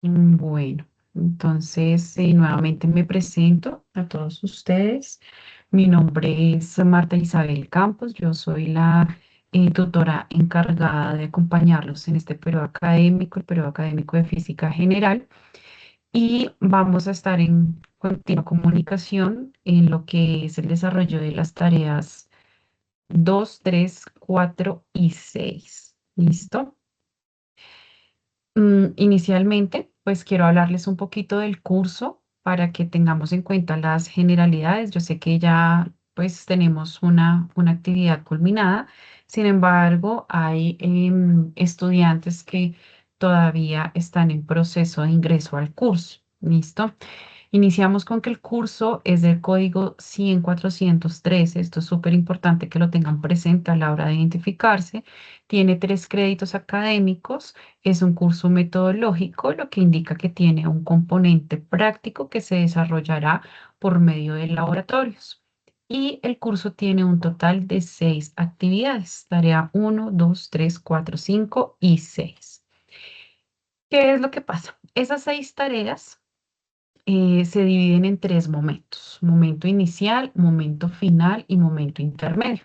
Bueno, entonces nuevamente me presento a todos ustedes. Mi nombre es Marta Isabel Campos. Yo soy la tutora encargada de acompañarlos en este periodo académico, el periodo académico de Física General, y vamos a estar en continua comunicación en lo que es el desarrollo de las tareas 2, 3, 4 y 6. ¿Listo? Inicialmente, pues quiero hablarles un poquito del curso para que tengamos en cuenta las generalidades. Yo sé que ya pues tenemos una actividad culminada. Sin embargo, hay estudiantes que todavía están en proceso de ingreso al curso. ¿Listo? Iniciamos con que el curso es del código 100.413. Esto es súper importante que lo tengan presente a la hora de identificarse. Tiene 3 créditos académicos. Es un curso metodológico, lo que indica que tiene un componente práctico que se desarrollará por medio de laboratorios. Y el curso tiene un total de 6 actividades, tarea 1, 2, 3, 4, 5 y 6. ¿Qué es lo que pasa? Esas 6 tareas se dividen en 3 momentos: momento inicial, momento final y momento intermedio.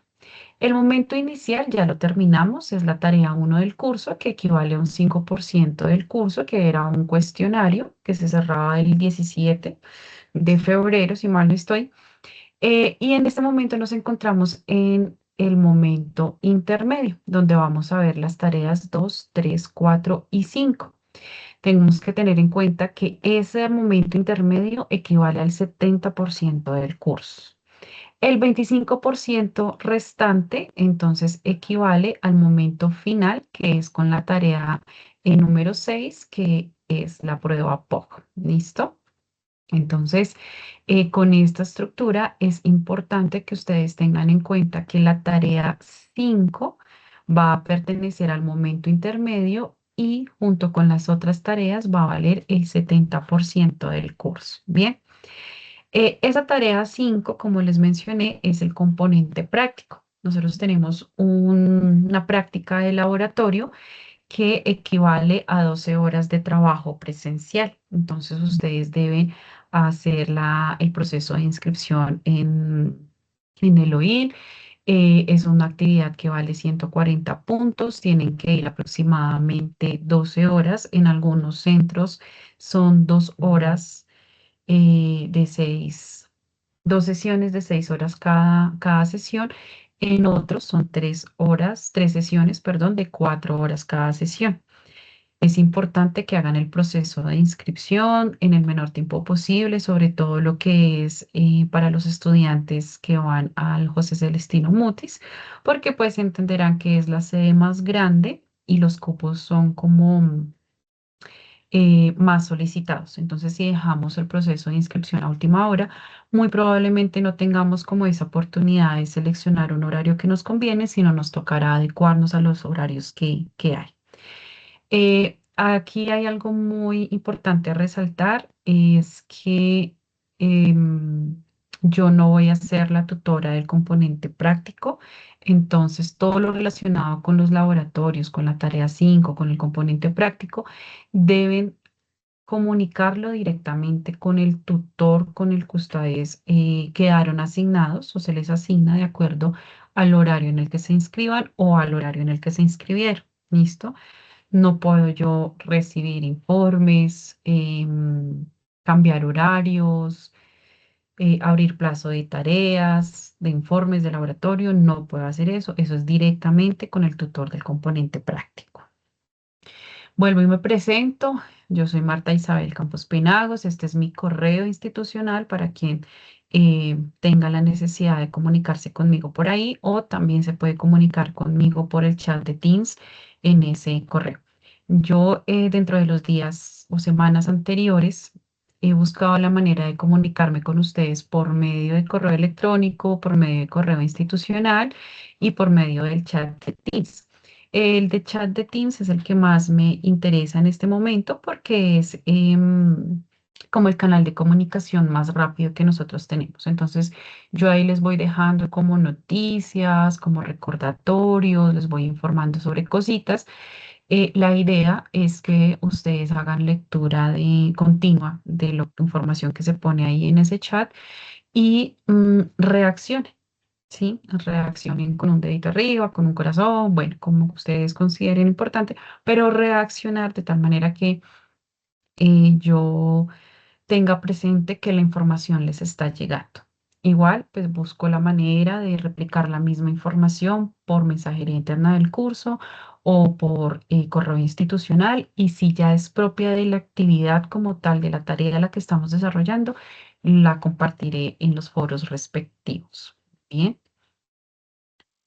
El momento inicial ya lo terminamos, es la tarea 1 del curso, que equivale a un 5% del curso, que era un cuestionario que se cerraba el 17 de febrero, si mal no estoy. Y en este momento nos encontramos en el momento intermedio, donde vamos a ver las tareas 2, 3, 4 y 5. Tenemos que tener en cuenta que ese momento intermedio equivale al 70% del curso. El 25% restante, entonces, equivale al momento final, que es con la tarea número 6, que es la prueba POC. ¿Listo? Entonces, con esta estructura es importante que ustedes tengan en cuenta que la tarea 5 va a pertenecer al momento intermedio y junto con las otras tareas va a valer el 70% del curso. Bien. Esa tarea 5, como les mencioné, es el componente práctico. Nosotros tenemos una práctica de laboratorio que equivale a 12 horas de trabajo presencial. Entonces, ustedes deben hacer el proceso de inscripción en el OIL. Es una actividad que vale 140 puntos. Tienen que ir aproximadamente 12 horas. En algunos centros son 2 horas de 2 sesiones de 6 horas cada sesión. En otros son 3 horas, 3 sesiones, perdón, de 4 horas cada sesión. Es importante que hagan el proceso de inscripción en el menor tiempo posible, sobre todo lo que es para los estudiantes que van al José Celestino Mutis, porque pues entenderán que es la sede más grande y los cupos son como más solicitados. Entonces, si dejamos el proceso de inscripción a última hora, muy probablemente no tengamos como esa oportunidad de seleccionar un horario que nos conviene, sino nos tocará adecuarnos a los horarios que hay. Aquí hay algo muy importante a resaltar, es que em, yo no voy a ser la tutora del componente práctico. Entonces todo lo relacionado con los laboratorios, con la tarea 5, con el componente práctico, deben comunicarlo directamente con el tutor con el que ustedes quedaron asignados, o se les asigna de acuerdo al horario en el que se inscriban o al horario en el que se inscribieron. ¿Listo? No puedo yo recibir informes, cambiar horarios, abrir plazo de tareas, de informes de laboratorio. No puedo hacer eso. Eso es directamente con el tutor del componente práctico. Vuelvo y me presento. Yo soy Marta Isabel Campos Penagos. Este es mi correo institucional para quien tenga la necesidad de comunicarse conmigo por ahí, o también se puede comunicar conmigo por el chat de Teams en ese correo. Yo dentro de los días o semanas anteriores he buscado la manera de comunicarme con ustedes por medio de correo electrónico, por medio de correo institucional y por medio del chat de Teams. El de chat de Teams es el que más me interesa en este momento porque es como el canal de comunicación más rápido que nosotros tenemos. Entonces, yo ahí les voy dejando como noticias, como recordatorios, les voy informando sobre cositas La idea es que ustedes hagan lectura continua de la información que se pone ahí en ese chat y reaccionen, ¿sí? Reaccionen con un dedito arriba, con un corazón, bueno, como ustedes consideren importante, pero reaccionar de tal manera que yo tenga presente que la información les está llegando. Igual, pues busco la manera de replicar la misma información por mensajería interna del curso o por correo institucional. Y si ya es propia de la actividad como tal, de la tarea a la que estamos desarrollando, la compartiré en los foros respectivos. Bien.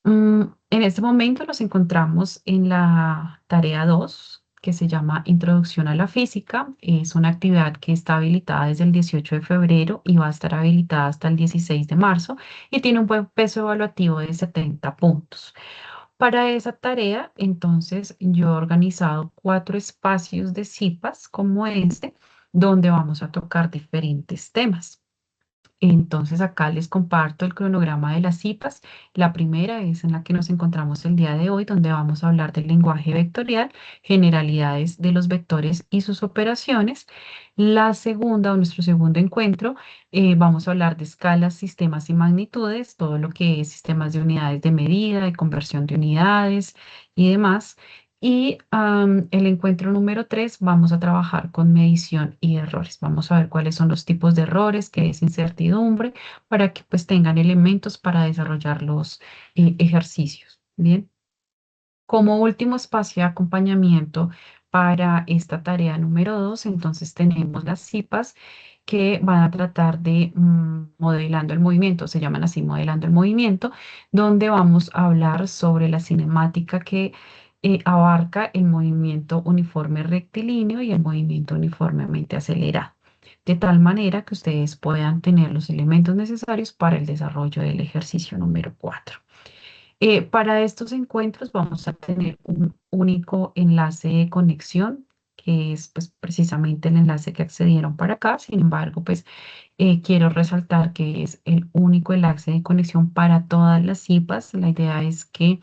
En este momento nos encontramos en la tarea 2, que se llama Introducción a la Física. Es una actividad que está habilitada desde el 18 de febrero y va a estar habilitada hasta el 16 de marzo y tiene un buen peso evaluativo de 70 puntos. Para esa tarea, entonces, yo he organizado 4 espacios de cipas como este, donde vamos a tocar diferentes temas. Entonces acá les comparto el cronograma de las citas. La primera es en la que nos encontramos el día de hoy, donde vamos a hablar del lenguaje vectorial, generalidades de los vectores y sus operaciones. La segunda, o nuestro segundo encuentro, vamos a hablar de escalas, sistemas y magnitudes, todo lo que es sistemas de unidades de medida, de conversión de unidades y demás. Y el encuentro número 3 vamos a trabajar con medición y errores. Vamos a ver cuáles son los tipos de errores, qué es incertidumbre, para que pues tengan elementos para desarrollar los ejercicios. Bien. Como último espacio de acompañamiento para esta tarea número 2, entonces tenemos las cipas que van a tratar de modelando el movimiento, se llaman así modelando el movimiento, donde vamos a hablar sobre la cinemática que abarca el movimiento uniforme rectilíneo y el movimiento uniformemente acelerado, de tal manera que ustedes puedan tener los elementos necesarios para el desarrollo del ejercicio número 4. Para estos encuentros vamos a tener un único enlace de conexión, que es pues, precisamente el enlace que accedieron para acá. Sin embargo, pues quiero resaltar que es el único enlace de conexión para todas las cipas. La idea es que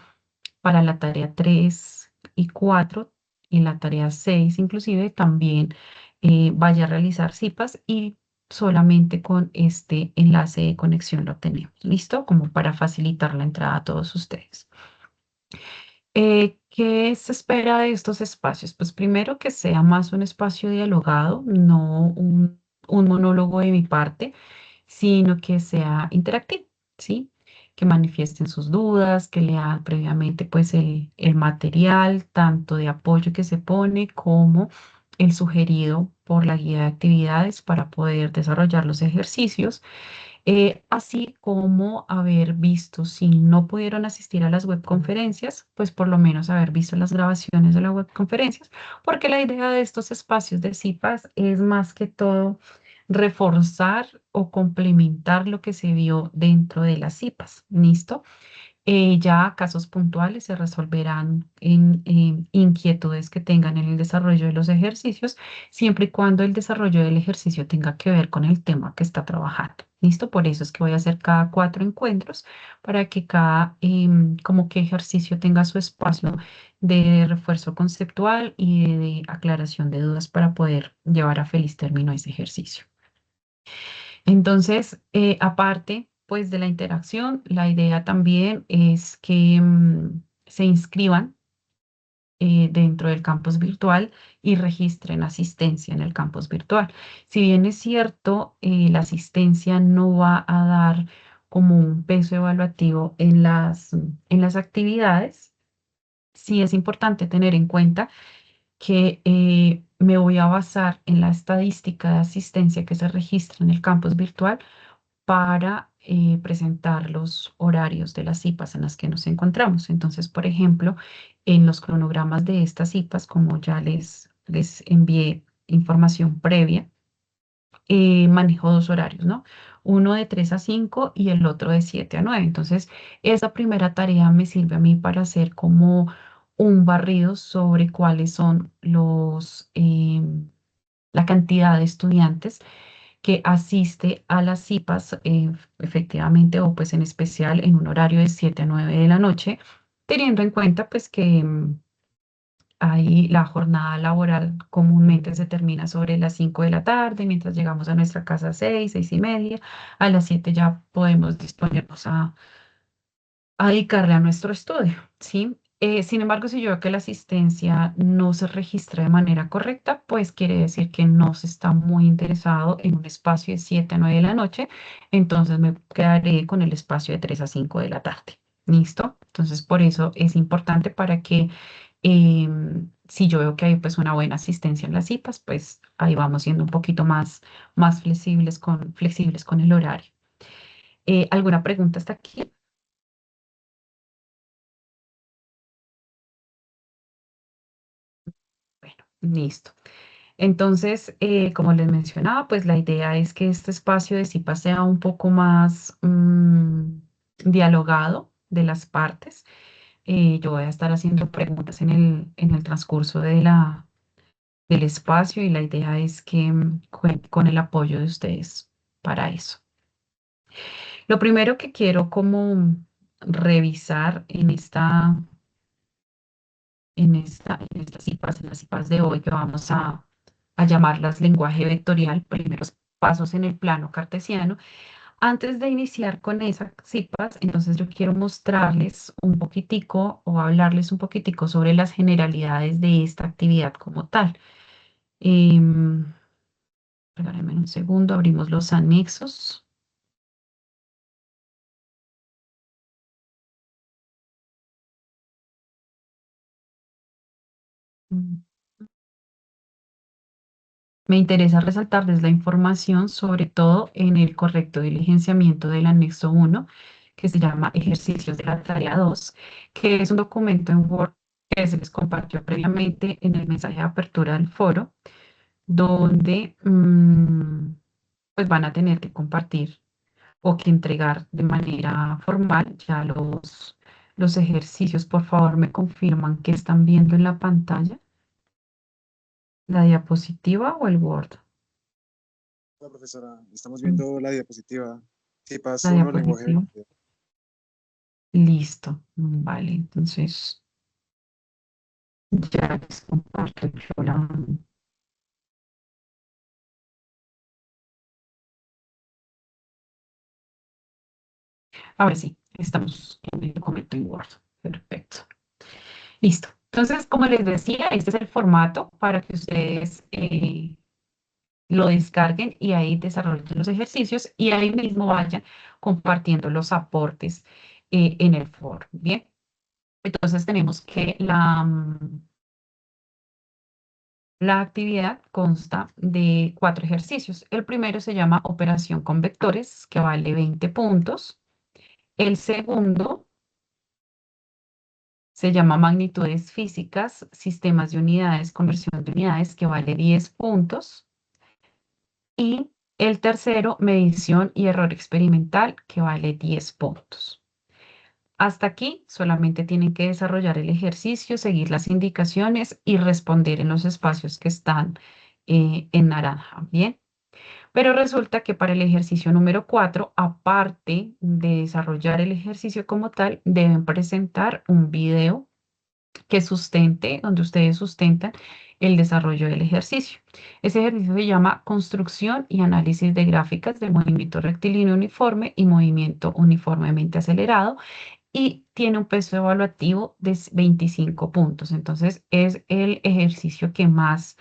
para la tarea 3 y 4 y la tarea 6 inclusive también vaya a realizar cipas y solamente con este enlace de conexión lo tenemos. ¿Listo? Como para facilitar la entrada a todos ustedes. ¿Qué se espera de estos espacios? Pues primero que sea más un espacio dialogado, no un monólogo de mi parte, sino que sea interactivo, ¿sí? Que manifiesten sus dudas, que lean previamente pues el material, tanto de apoyo que se pone como el sugerido por la guía de actividades para poder desarrollar los ejercicios, así como haber visto, si no pudieron asistir a las webconferencias, pues por lo menos haber visto las grabaciones de las webconferencias, porque la idea de estos espacios de CIPAS es más que todo reforzar o complementar lo que se vio dentro de las CIPAS. ¿Listo? Ya casos puntuales se resolverán en inquietudes que tengan en el desarrollo de los ejercicios, siempre y cuando el desarrollo del ejercicio tenga que ver con el tema que está trabajando. ¿Listo? Por eso es que voy a hacer cada 4 encuentros para que cada como que ejercicio tenga su espacio de refuerzo conceptual y de aclaración de dudas para poder llevar a feliz término ese ejercicio. Entonces, aparte, pues de la interacción, la idea también es que se inscriban dentro del campus virtual y registren asistencia en el campus virtual. Si bien es cierto, la asistencia no va a dar como un peso evaluativo en las actividades, sí es importante tener en cuenta que me voy a basar en la estadística de asistencia que se registra en el campus virtual para presentar los horarios de las cipas en las que nos encontramos. Entonces, por ejemplo, en los cronogramas de estas cipas, como ya les envié información previa, manejo 2 horarios, ¿no? Uno de 3 a 5 y el otro de 7 a 9. Entonces, esa primera tarea me sirve a mí para hacer como un barrido sobre cuáles son la cantidad de estudiantes que asiste a las cipas efectivamente o pues en especial en un horario de 7 a 9 de la noche, teniendo en cuenta pues que Ahí la jornada laboral comúnmente se termina sobre las 5 de la tarde, mientras llegamos a nuestra casa a 6, 6:30. A las 7 ya podemos disponernos a dedicarle a nuestro estudio, ¿sí? Sin embargo, si yo veo que la asistencia no se registra de manera correcta, pues quiere decir que no se está muy interesado en un espacio de 7 a 9 de la noche, entonces me quedaré con el espacio de 3 a 5 de la tarde. ¿Listo? Entonces, por eso es importante para que si yo veo que hay pues una buena asistencia en las cipas, pues ahí vamos siendo un poquito más flexibles con el horario. ¿Alguna pregunta hasta aquí? Bueno, listo. Entonces, como les mencionaba, pues la idea es que este espacio de CIPA sea un poco más dialogado de las partes. Yo voy a estar haciendo preguntas en el transcurso del espacio y la idea es que cuente con el apoyo de ustedes para eso. Lo primero que quiero como revisar en las cipas de hoy, que vamos a llamarlas lenguaje vectorial, primeros pasos en el plano cartesiano. Antes de iniciar con esas cipas, entonces yo quiero mostrarles un poquitico o hablarles un poquitico sobre las generalidades de esta actividad como tal. Em, Regálame un segundo, abrimos los anexos. Mm. Me interesa resaltarles la información, sobre todo en el correcto diligenciamiento del anexo 1, que se llama Ejercicios de la tarea 2, que es un documento en Word que se les compartió previamente en el mensaje de apertura del foro, donde pues van a tener que compartir o que entregar de manera formal ya los ejercicios. Por favor, me confirman que están viendo en la pantalla la diapositiva o el Word. Hola, profesora. Estamos Mm, viendo la diapositiva. La Tipas 1, lenguaje diapositiva. vectorial. Listo. Vale, entonces ya les comparto yo la... Ahora sí, estamos en el documento en Word. Perfecto. Listo. Entonces, como les decía, este es el formato para que ustedes lo descarguen y ahí desarrollen los ejercicios y ahí mismo vayan compartiendo los aportes en el foro. Bien. Entonces tenemos que la actividad consta de 4 ejercicios. El primero se llama operación con vectores, que vale 20 puntos. El segundo se llama magnitudes físicas, sistemas de unidades, conversión de unidades, que vale 10 puntos. Y el tercero, medición y error experimental, que vale 10 puntos. Hasta aquí solamente tienen que desarrollar el ejercicio, seguir las indicaciones y responder en los espacios que están en naranja. Bien. Pero resulta que para el ejercicio número 4, aparte de desarrollar el ejercicio como tal, deben presentar un video que sustente, donde ustedes sustentan el desarrollo del ejercicio. Ese ejercicio se llama construcción y análisis de gráficas del movimiento rectilíneo uniforme y movimiento uniformemente acelerado y tiene un peso evaluativo de 25 puntos. Entonces es el ejercicio que más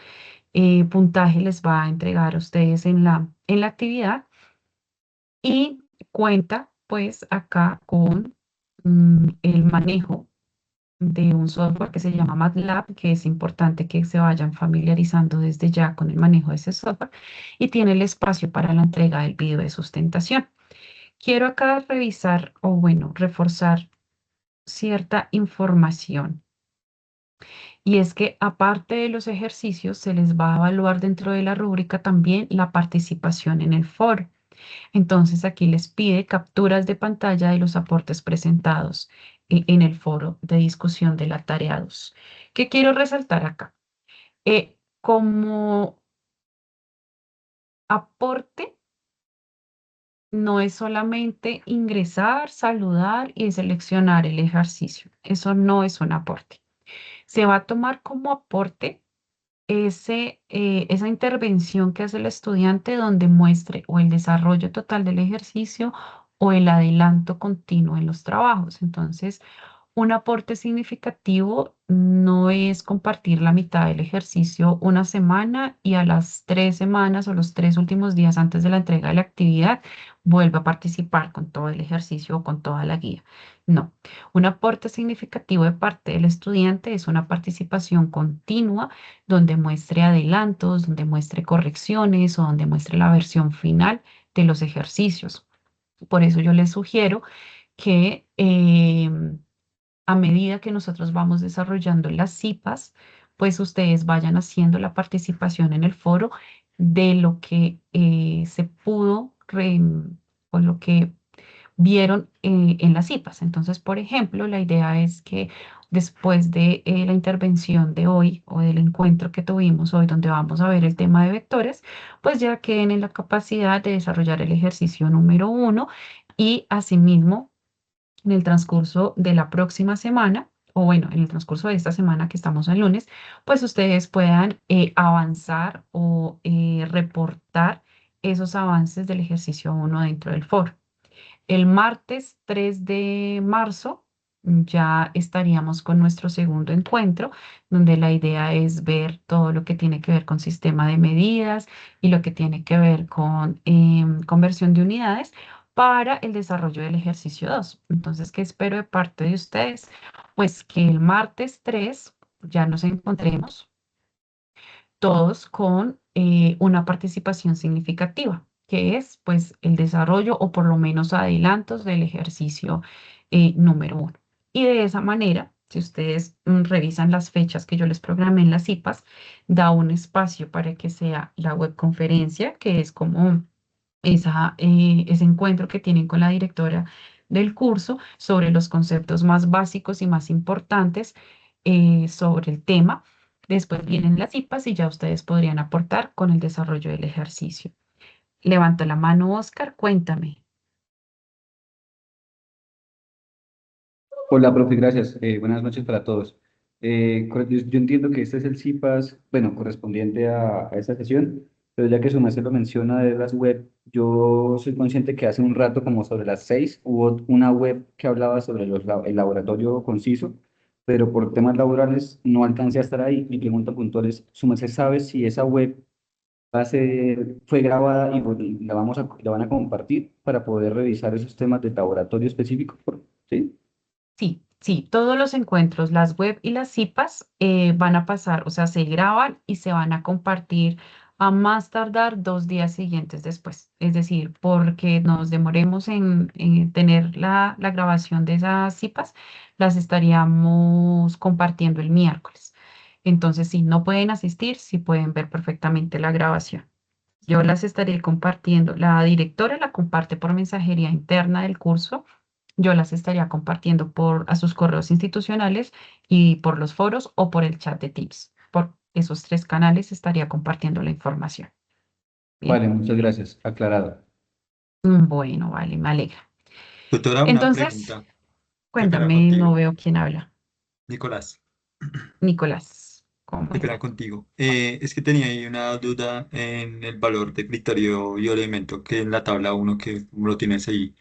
puntaje les va a entregar a ustedes en la actividad y cuenta pues acá con el manejo de un software que se llama MATLAB, que es importante que se vayan familiarizando desde ya con el manejo de ese software y tiene el espacio para la entrega del video de sustentación. Quiero acá revisar o bueno, reforzar cierta información. Y es que aparte de los ejercicios, se les va a evaluar dentro de la rúbrica también la participación en el foro. Entonces aquí les pide capturas de pantalla de los aportes presentados en el foro de discusión de la tarea 2. ¿Qué quiero resaltar acá? Como aporte no es solamente ingresar, saludar y seleccionar el ejercicio. Eso no es un aporte. Se va a tomar como aporte esa intervención que hace el estudiante donde muestre o el desarrollo total del ejercicio o el adelanto continuo en los trabajos. Entonces, un aporte significativo no es compartir la mitad del ejercicio una semana y a las 3 semanas o los 3 últimos días antes de la entrega de la actividad vuelve a participar con todo el ejercicio o con toda la guía. No, un aporte significativo de parte del estudiante es una participación continua donde muestre adelantos, donde muestre correcciones o donde muestre la versión final de los ejercicios. Por eso yo les sugiero que a medida que nosotros vamos desarrollando las CIPAs, pues ustedes vayan haciendo la participación en el foro de lo que se pudo o lo que vieron en las CIPAs. Entonces, por ejemplo, la idea es que después de la intervención de hoy o del encuentro que tuvimos hoy, donde vamos a ver el tema de vectores, pues ya queden en la capacidad de desarrollar el ejercicio número 1 y asimismo en el transcurso de la próxima semana, o bueno, en el transcurso de esta semana que estamos el lunes, pues ustedes puedan avanzar o reportar esos avances del ejercicio 1 dentro del foro. El martes 3 de marzo ya estaríamos con nuestro segundo encuentro, donde la idea es ver todo lo que tiene que ver con sistema de medidas y lo que tiene que ver con conversión de unidades para el desarrollo del ejercicio 2. Entonces, ¿qué espero de parte de ustedes? Pues que el martes 3 ya nos encontremos todos con una participación significativa, que es pues el desarrollo o por lo menos adelantos del ejercicio número 1. Y de esa manera, si ustedes revisan las fechas que yo les programé en las CIPAs, da un espacio para que sea la webconferencia, que es como ese encuentro que tienen con la directora del curso sobre los conceptos más básicos y más importantes sobre el tema. Después vienen las IPAs y ya ustedes podrían aportar con el desarrollo del ejercicio. Levanta la mano, Oscar, cuéntame. Hola, profe, gracias. Buenas noches para todos. Yo entiendo que este es el CIPAS, bueno, correspondiente a esta sesión, pero ya que su maestro lo menciona de las web, yo soy consciente que hace un rato, como sobre las 6, hubo una web que hablaba sobre el laboratorio conciso, pero por temas laborales no alcancé a estar ahí. Mi pregunta puntual es, ¿su maestro sabe si esa web fue grabada y la van a compartir para poder revisar esos temas de laboratorio específico? ¿Sí? Sí, sí, todos los encuentros, las web y las CIPAs van a pasar, o sea, se graban y se van a compartir a más tardar 2 días siguientes después. Es decir, porque nos demoremos en tener la grabación de esas CIPAs, las estaríamos compartiendo el miércoles. Entonces, si no pueden asistir, sí pueden ver perfectamente la grabación. Yo las estaré compartiendo. La directora la comparte por mensajería interna del curso. Yo las estaría compartiendo a sus correos institucionales y por los foros o por el chat de Teams. Por esos 3 canales estaría compartiendo la información. Bien. Vale, muchas gracias. Aclarado. Bueno, vale, me alegra. Tutora, una Entonces, pregunta. Qué pena cuéntame, no contigo. veo quién habla. Nicolás, Nicolás, ¿cómo qué es? pena contigo. Es que tenía ahí una duda en el valor de criterio y elemento que en la tabla uno que lo tienes ahí,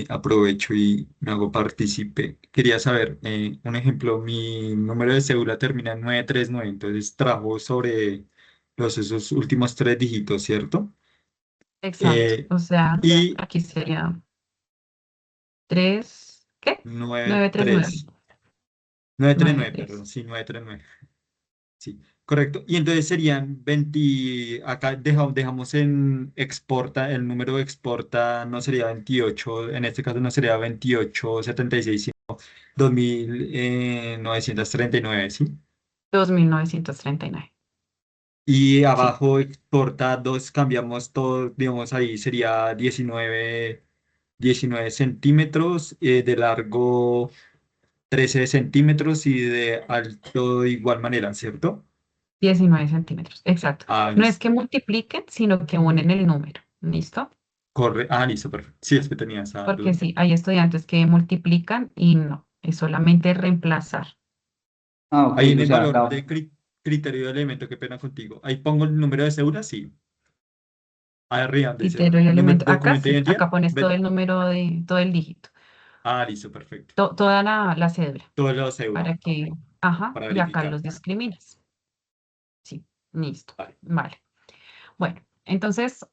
aprovecho y me hago partícipe. Quería saber, un ejemplo, mi número de cédula termina en 939, entonces trabajo sobre esos últimos 3 dígitos, ¿cierto? Exacto. Eh, O sea, y aquí sería 3, ¿qué? nueve 939. tres nueve tres nueve nueve tres. perdón, sí, 939. Sí, correcto. Y entonces serían 20, acá dejamos en exporta, el número de exporta no sería 28, en este caso no sería 2876, sino 2939, ¿sí? 2939. Y Sí, abajo exporta 2, cambiamos todo, digamos ahí sería 19 centímetros, de largo 13 centímetros y de alto de igual manera, ¿cierto? 19 centímetros. Exacto. Ah, No es listo. que multipliquen, sino que unen el número. ¿Listo? Listo, perfecto. Sí, es que tenía esa Porque duda. sí, hay estudiantes que multiplican y no, es solamente reemplazar. Ah, ok, Ahí en o el sea, valor de criterio de elemento, qué pena contigo. Ahí pongo el número de cédula, sí. Ahí arriba donde dice Criterio y elemento. Acá documento de sí, identidad. acá pones todo el número de, todo el dígito, Listo, perfecto. toda la cédula, Todo lo de cédula para que, ajá, para y acá verificar. los discriminas. Sí, listo. Vale. Vale. Bueno, entonces,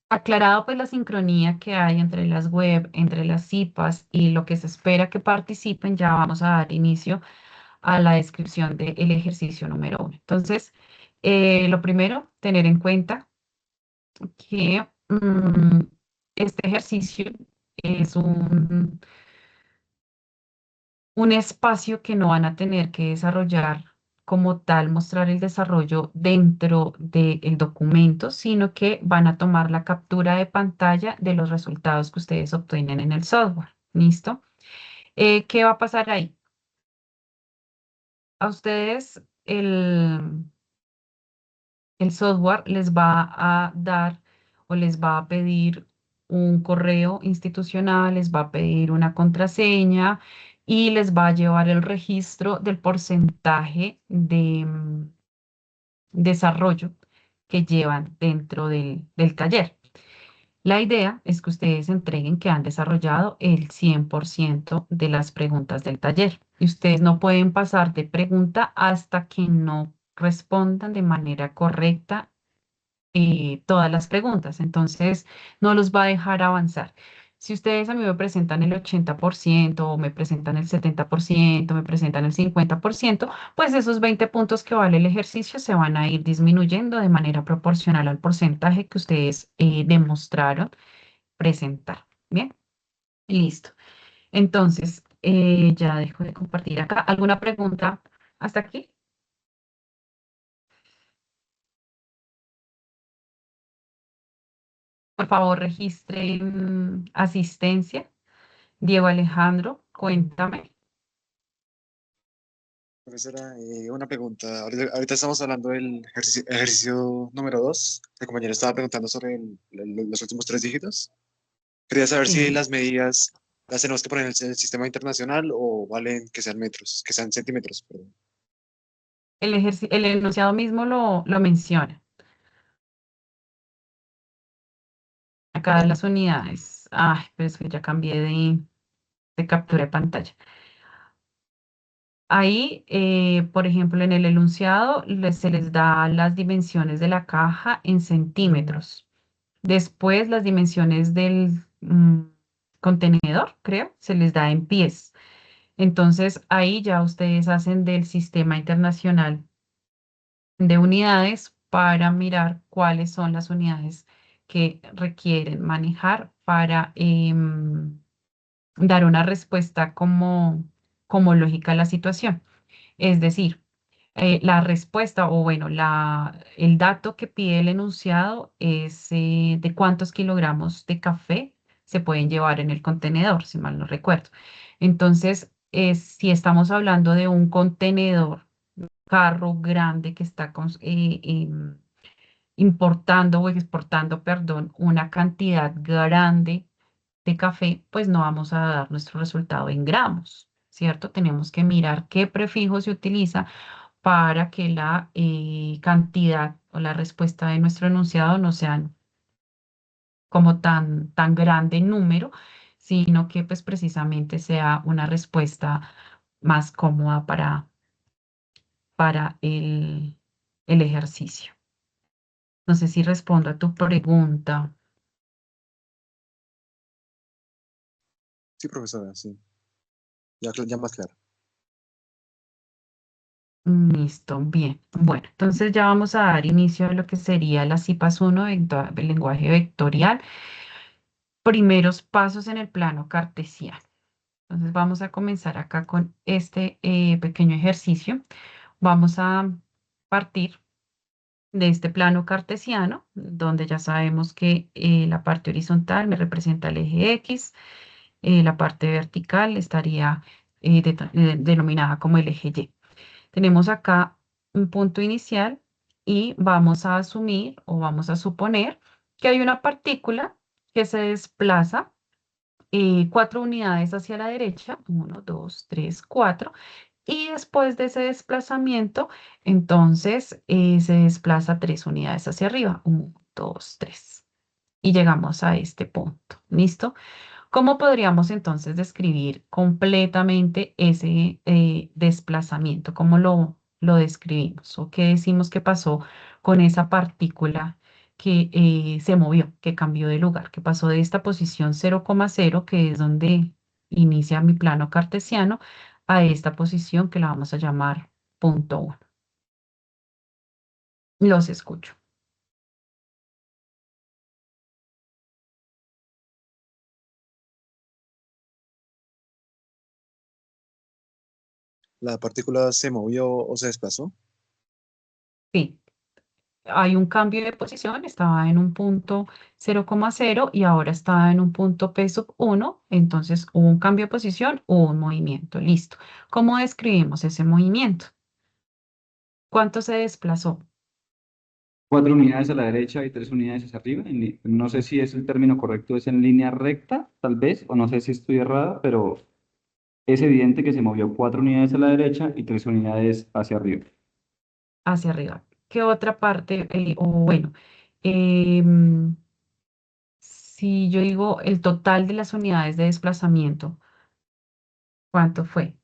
aclarado pues la sincronía que hay entre las web, entre las CIPAs y lo que se espera que participen, ya vamos a dar inicio a la descripción del ejercicio número 1. Entonces, lo primero, tener en cuenta que este ejercicio es un espacio que no van a tener que desarrollar como tal, mostrar el desarrollo dentro del documento, sino que van a tomar la captura de pantalla de los resultados que ustedes obtienen en el software. ¿Listo? ¿Qué va a pasar ahí? A ustedes el software les va a dar o les va a pedir un correo institucional, les va a pedir una contraseña y les va a llevar el registro del porcentaje de desarrollo que llevan dentro del taller. La idea es que ustedes entreguen que han desarrollado el 100% de las preguntas del taller. Y ustedes no pueden pasar de pregunta hasta que no respondan de manera correcta todas las preguntas. Entonces, no los va a dejar avanzar. Si ustedes a mí me presentan el 80% o me presentan el 70%, me presentan el 50%, pues esos 20 puntos que vale el ejercicio se van a ir disminuyendo de manera proporcional al porcentaje que ustedes demostraron presentar. Bien, listo. Entonces, ya dejo de compartir acá. ¿Alguna pregunta hasta aquí? Por favor, registren asistencia. Diego Alejandro, cuéntame. Profesora, una pregunta. Ahorita estamos hablando del ejercicio número 2. El compañero estaba preguntando sobre los últimos tres dígitos. Quería saber si Sí, las medidas las tenemos que poner en el sistema internacional o valen que sean metros, que sean centímetros, perdón. el enunciado mismo lo menciona. Acá Vale. las unidades. Ay, pero es que ya cambié de captura de pantalla. Ahí, por ejemplo, en el enunciado se les da las dimensiones de la caja en centímetros. Después las dimensiones del contenedor, creo, se les da en pies. Entonces ahí ya ustedes hacen del sistema internacional de unidades para mirar cuáles son las unidades que requieren manejar para dar una respuesta como lógica a la situación. Es decir, la respuesta o bueno, el dato que pide el enunciado es de cuántos kilogramos de café se pueden llevar en el contenedor, si mal no recuerdo. Entonces, si estamos hablando de un contenedor, carro grande que está importando o exportando, perdón, una cantidad grande de café, pues no vamos a dar nuestro resultado en gramos, ¿cierto? Tenemos que mirar qué prefijo se utiliza para que la cantidad o la respuesta de nuestro enunciado no sean como tan grande en número, sino que pues precisamente sea una respuesta más cómoda para el ejercicio. No sé si respondo a tu pregunta. Sí, profesora, sí. Ya más claro. Listo, bien. Bueno, entonces ya vamos a dar inicio a lo que sería la CIPAS 1 del lenguaje vectorial. Primeros pasos en el plano cartesiano. Entonces vamos a comenzar acá con este pequeño ejercicio. Vamos a partir de este plano cartesiano, donde ya sabemos que la parte horizontal me representa el eje X, la parte vertical estaría denominada como el eje Y. Tenemos acá un punto inicial y vamos a asumir o vamos a suponer que hay una partícula que se desplaza 4 unidades hacia la derecha, 1, 2, 3, 4, Y después de ese desplazamiento, entonces se desplaza 3 unidades hacia arriba. 1, 2, 3. Y llegamos a este punto. ¿Listo? ¿Cómo podríamos entonces describir completamente ese desplazamiento? ¿Cómo lo describimos? ¿O qué decimos que pasó con esa partícula que se movió, que cambió de lugar, que pasó de esta posición 0,0, que es donde inicia mi plano cartesiano, a esta posición que la vamos a llamar punto 1? Los escucho. ¿La partícula se movió o se desplazó? Sí. Hay un cambio de posición, estaba en un punto 0,0 y ahora está en un punto P sub 1, entonces hubo un cambio de posición, hubo un movimiento, listo. ¿Cómo describimos ese movimiento? ¿Cuánto se desplazó? 4 unidades a la derecha y 3 unidades hacia arriba. No sé si es el término correcto, es en línea recta, tal vez, o no sé si estoy errada, pero es evidente que se movió 4 unidades a la derecha y 3 unidades hacia arriba. Hacia arriba. ¿Qué otra parte? O bueno, em, si yo digo el total de las unidades de desplazamiento, ¿cuánto fue?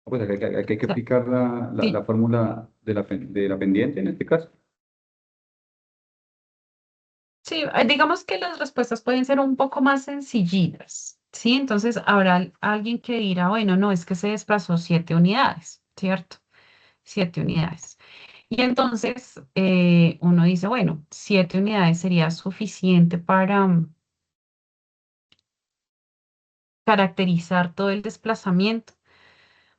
Pues aquí hay que O sea, aplicar la sí, fórmula de la pendiente en este caso. sí, digamos que las respuestas pueden ser un poco más sencillitas, ¿sí? Entonces habrá alguien que dirá, bueno, no, es que se desplazó 7 unidades, ¿cierto? 7 unidades. Y entonces uno dice, bueno, 7 unidades sería suficiente para caracterizar todo el desplazamiento,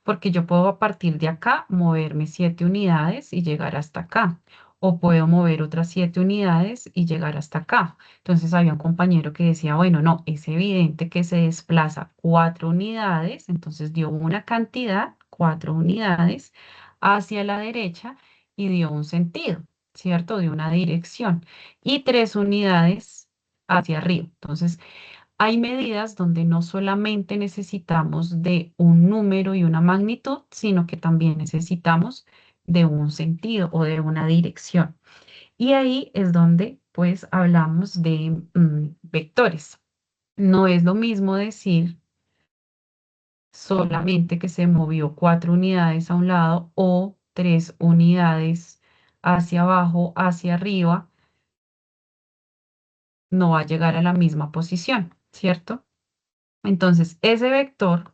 porque yo puedo a partir de acá moverme 7 unidades y llegar hasta acá, o puedo mover otras 7 unidades y llegar hasta acá. Entonces había un compañero que decía, bueno, no, es evidente que se desplaza 4 unidades, entonces dio una cantidad, 4 unidades, hacia la derecha y dio un sentido, ¿cierto? Dio una dirección y 3 unidades hacia arriba. Entonces, hay medidas donde no solamente necesitamos de un número y una magnitud, sino que también necesitamos de un sentido o de una dirección. Y ahí es donde pues hablamos de vectores. No es lo mismo decir solamente que se movió 4 unidades a un lado o 3 unidades hacia abajo, hacia arriba, no va a llegar a la misma posición, ¿cierto? Entonces, ese vector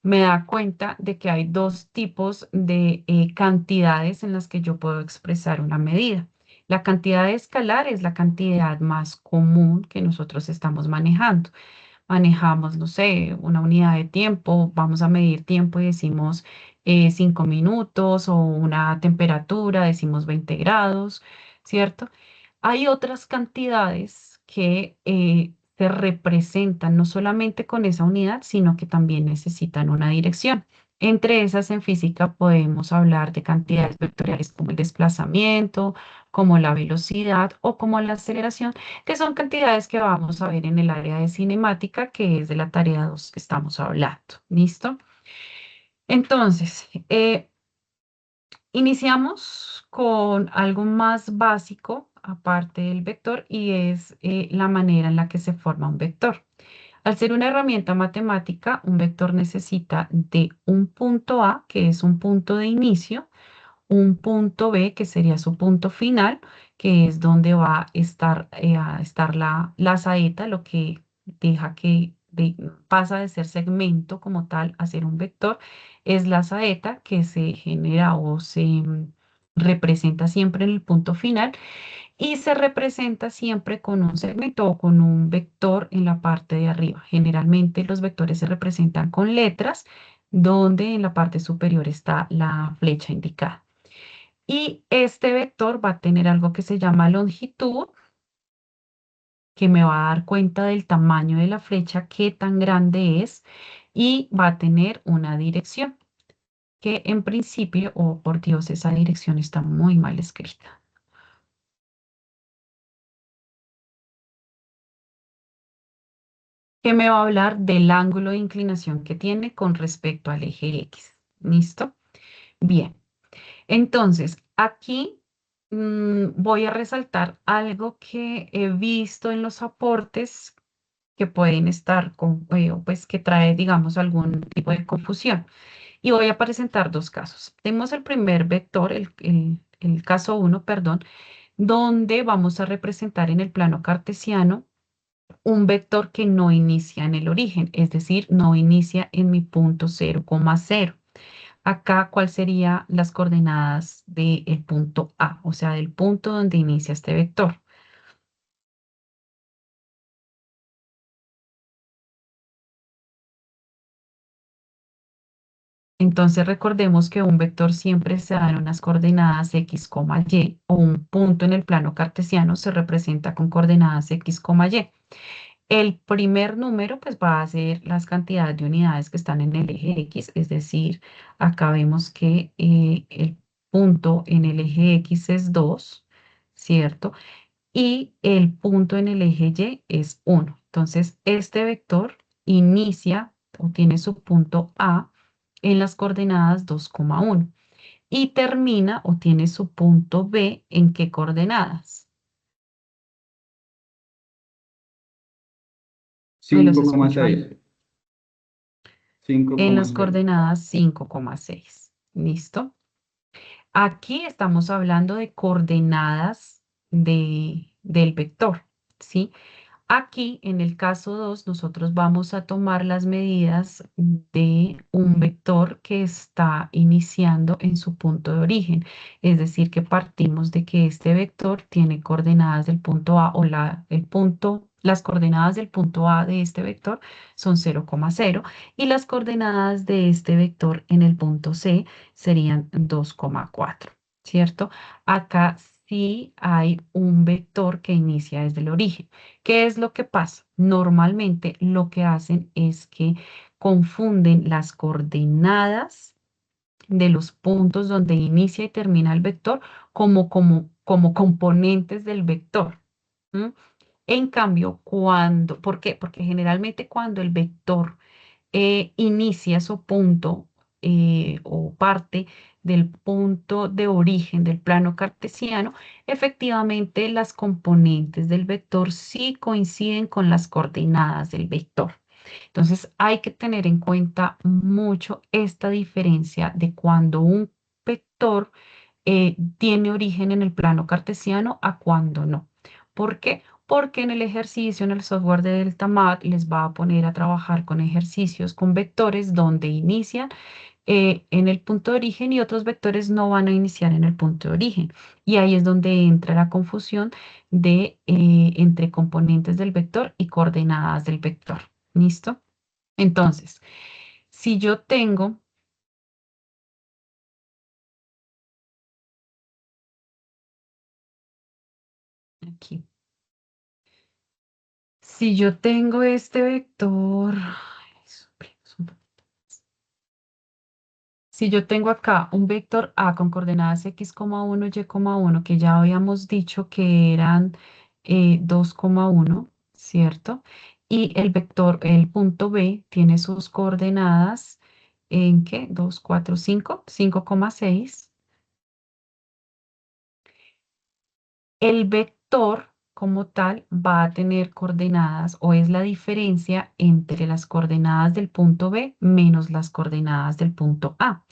me da cuenta de que hay dos tipos de cantidades en las que yo puedo expresar una medida. La cantidad escalar es la cantidad más común que nosotros estamos manejando. Manejamos, no sé, una unidad de tiempo, vamos a medir tiempo y decimos 5 minutos o una temperatura, decimos 20 grados, ¿cierto? Hay otras cantidades que se representan no solamente con esa unidad, sino que también necesitan una dirección. Entre esas en física podemos hablar de cantidades vectoriales como el desplazamiento, como la velocidad o como la aceleración, que son cantidades que vamos a ver en el área de cinemática, que es de la tarea 2 que estamos hablando. ¿Listo? Entonces, iniciamos con algo más básico, aparte del vector, y es la manera en la que se forma un vector. Al ser una herramienta matemática, un vector necesita de un punto A, que es un punto de inicio, un punto B, que sería su punto final, que es donde va a estar la saeta, lo que deja que pasa de ser segmento como tal a ser un vector, es la saeta que se genera o se representa siempre en el punto final y se representa siempre con un segmento o con un vector en la parte de arriba. Generalmente los vectores se representan con letras, donde en la parte superior está la flecha indicada. Y este vector va a tener algo que se llama longitud, que me va a dar cuenta del tamaño de la flecha, qué tan grande es, y va a tener una dirección, que en principio, oh por Dios, esa dirección está muy mal escrita. que me va a hablar del ángulo de inclinación que tiene con respecto al eje X. ¿Listo? Bien. Entonces, aquí voy a resaltar algo que he visto en los aportes que pueden estar pues que trae, digamos, algún tipo de confusión. Y voy a presentar dos casos. Tenemos el primer vector, el caso uno, perdón, donde vamos a representar en el plano cartesiano un vector que no inicia en el origen, es decir, no inicia en mi punto 0,0. Acá, ¿cuáles serían las coordenadas del punto A? O sea, del punto donde inicia este vector. Entonces recordemos que un vector siempre se da en unas coordenadas x, y, o un punto en el plano cartesiano se representa con coordenadas x, y. El primer número pues va a ser las cantidades de unidades que están en el eje X, es decir, acá vemos que el punto en el eje X es 2, ¿cierto? Y el punto en el eje Y es 1. Entonces, este vector inicia o tiene su punto A en las coordenadas 2,1 y termina o tiene su punto B en qué coordenadas. Me los escucho ahí. 5,6. En las 5,6. coordenadas 5,6. ¿Listo? Aquí estamos hablando de coordenadas del vector, ¿sí? Aquí, en el caso 2, nosotros vamos a tomar las medidas de un vector que está iniciando en su punto de origen. Es decir, que partimos de que este vector tiene coordenadas del punto A o las coordenadas del punto A de este vector son 0,0 y las coordenadas de este vector en el punto C serían 2,4, ¿cierto? Acá sí hay un vector que inicia desde el origen. ¿Qué es lo que pasa? Normalmente lo que hacen es que confunden las coordenadas de los puntos donde inicia y termina el vector como componentes del vector. ¿M? En cambio, ¿por qué? Porque generalmente cuando el vector inicia su punto o parte del punto de origen del plano cartesiano, efectivamente las componentes del vector sí coinciden con las coordenadas del vector. Entonces hay que tener en cuenta mucho esta diferencia de cuando un vector tiene origen en el plano cartesiano a cuando no. ¿Por qué? Porque en el ejercicio, en el software de Deltamat, les va a poner a trabajar con ejercicios con vectores donde inician en el punto de origen y otros vectores no van a iniciar en el punto de origen. Y ahí es donde entra la confusión entre componentes del vector y coordenadas del vector. ¿Listo? Entonces, si yo tengo aquí, si yo tengo este vector, si yo tengo acá un vector A con coordenadas x,1, y,1, que ya habíamos dicho que eran 2,1, ¿cierto? Y el punto B tiene sus coordenadas en ¿qué? 2, 4, 5, 5,6. El vector como tal va a tener coordenadas o es la diferencia entre las coordenadas del punto B menos las coordenadas del punto A.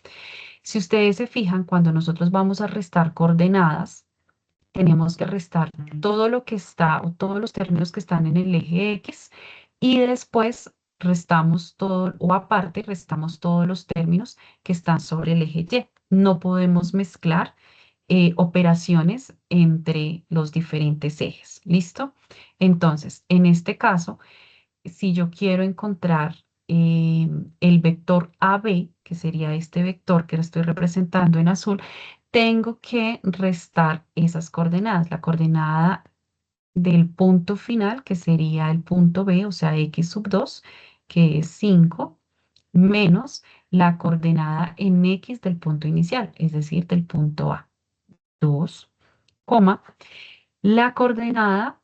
Si ustedes se fijan, cuando nosotros vamos a restar coordenadas, tenemos que restar todo lo que está o todos los términos que están en el eje X y después restamos todo o aparte restamos todos los términos que están sobre el eje Y. No podemos mezclar operaciones entre los diferentes ejes. ¿Listo? Entonces, en este caso, si yo quiero encontrar el vector AB, que sería este vector que lo estoy representando en azul, tengo que restar esas coordenadas. La coordenada del punto final, que sería el punto B, o sea, x sub 2, que es 5, menos la coordenada en x del punto inicial, es decir, del punto A, 2, coma, la coordenada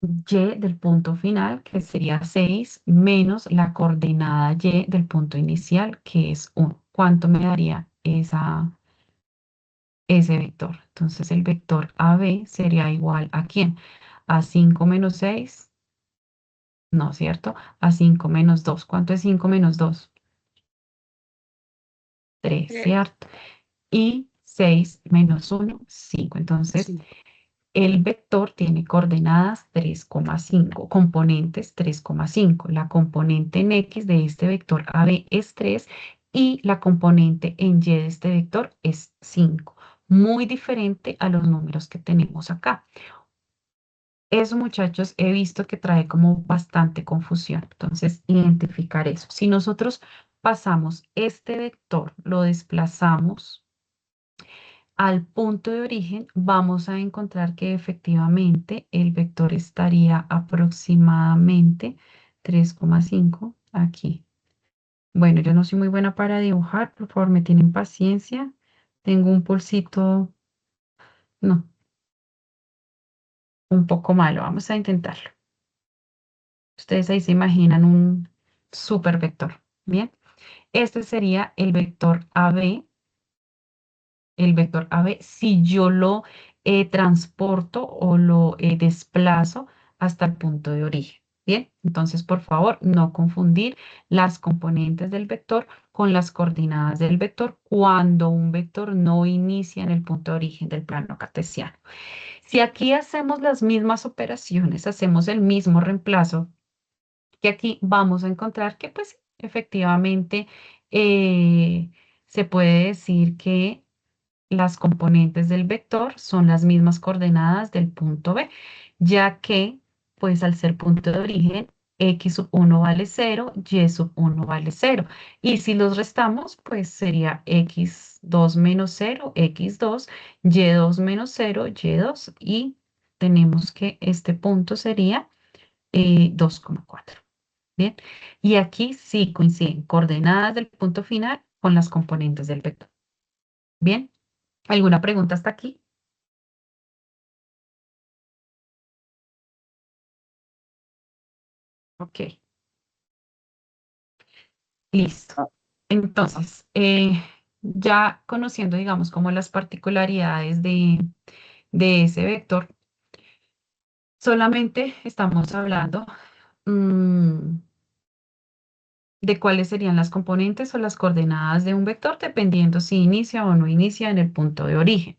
y del punto final, que sería 6, menos la coordenada y del punto inicial, que es 1. ¿Cuánto me daría ese vector? Entonces el vector AB sería igual ¿a quién? A 5 menos 6, no, ¿cierto? A 5 menos 2. ¿Cuánto es 5 menos 2? 3, ¿cierto? Y 6 menos 1, 5. Entonces, Sí. el vector tiene coordenadas 3,5, componentes 3,5. La componente en X de este vector AB es 3 y la componente en Y de este vector es 5. Muy diferente a los números que tenemos acá. Eso, muchachos, he visto que trae como bastante confusión. Entonces, identificar eso. Si nosotros pasamos este vector, lo desplazamos al punto de origen, vamos a encontrar que efectivamente el vector estaría aproximadamente 3,5 aquí. Bueno, yo no soy muy buena para dibujar, por favor, me tienen paciencia. Tengo un pulsito, no, un poco malo. Vamos a intentarlo. Ustedes ahí se imaginan un super vector. Bien, este sería el vector AB. El vector AB, si yo lo transporto o lo desplazo hasta el punto de origen. Bien, entonces por favor no confundir las componentes del vector con las coordenadas del vector cuando un vector no inicia en el punto de origen del plano cartesiano. Si aquí hacemos las mismas operaciones, hacemos el mismo reemplazo, que aquí vamos a encontrar que pues efectivamente se puede decir que las componentes del vector son las mismas coordenadas del punto B, ya que, pues al ser punto de origen, x sub 1 vale 0, y sub 1 vale 0. Y si los restamos, pues sería x2 menos 0, x2, y2 menos 0, y2, y tenemos que este punto sería 2,4. Bien, y aquí sí coinciden coordenadas del punto final con las componentes del vector. Bien. ¿Alguna pregunta hasta aquí? Ok, listo. Ah, Entonces, ya conociendo, digamos, como las particularidades de ese vector, solamente estamos hablando mm, de cuáles serían las componentes o las coordenadas de un vector, dependiendo si inicia o no inicia en el punto de origen.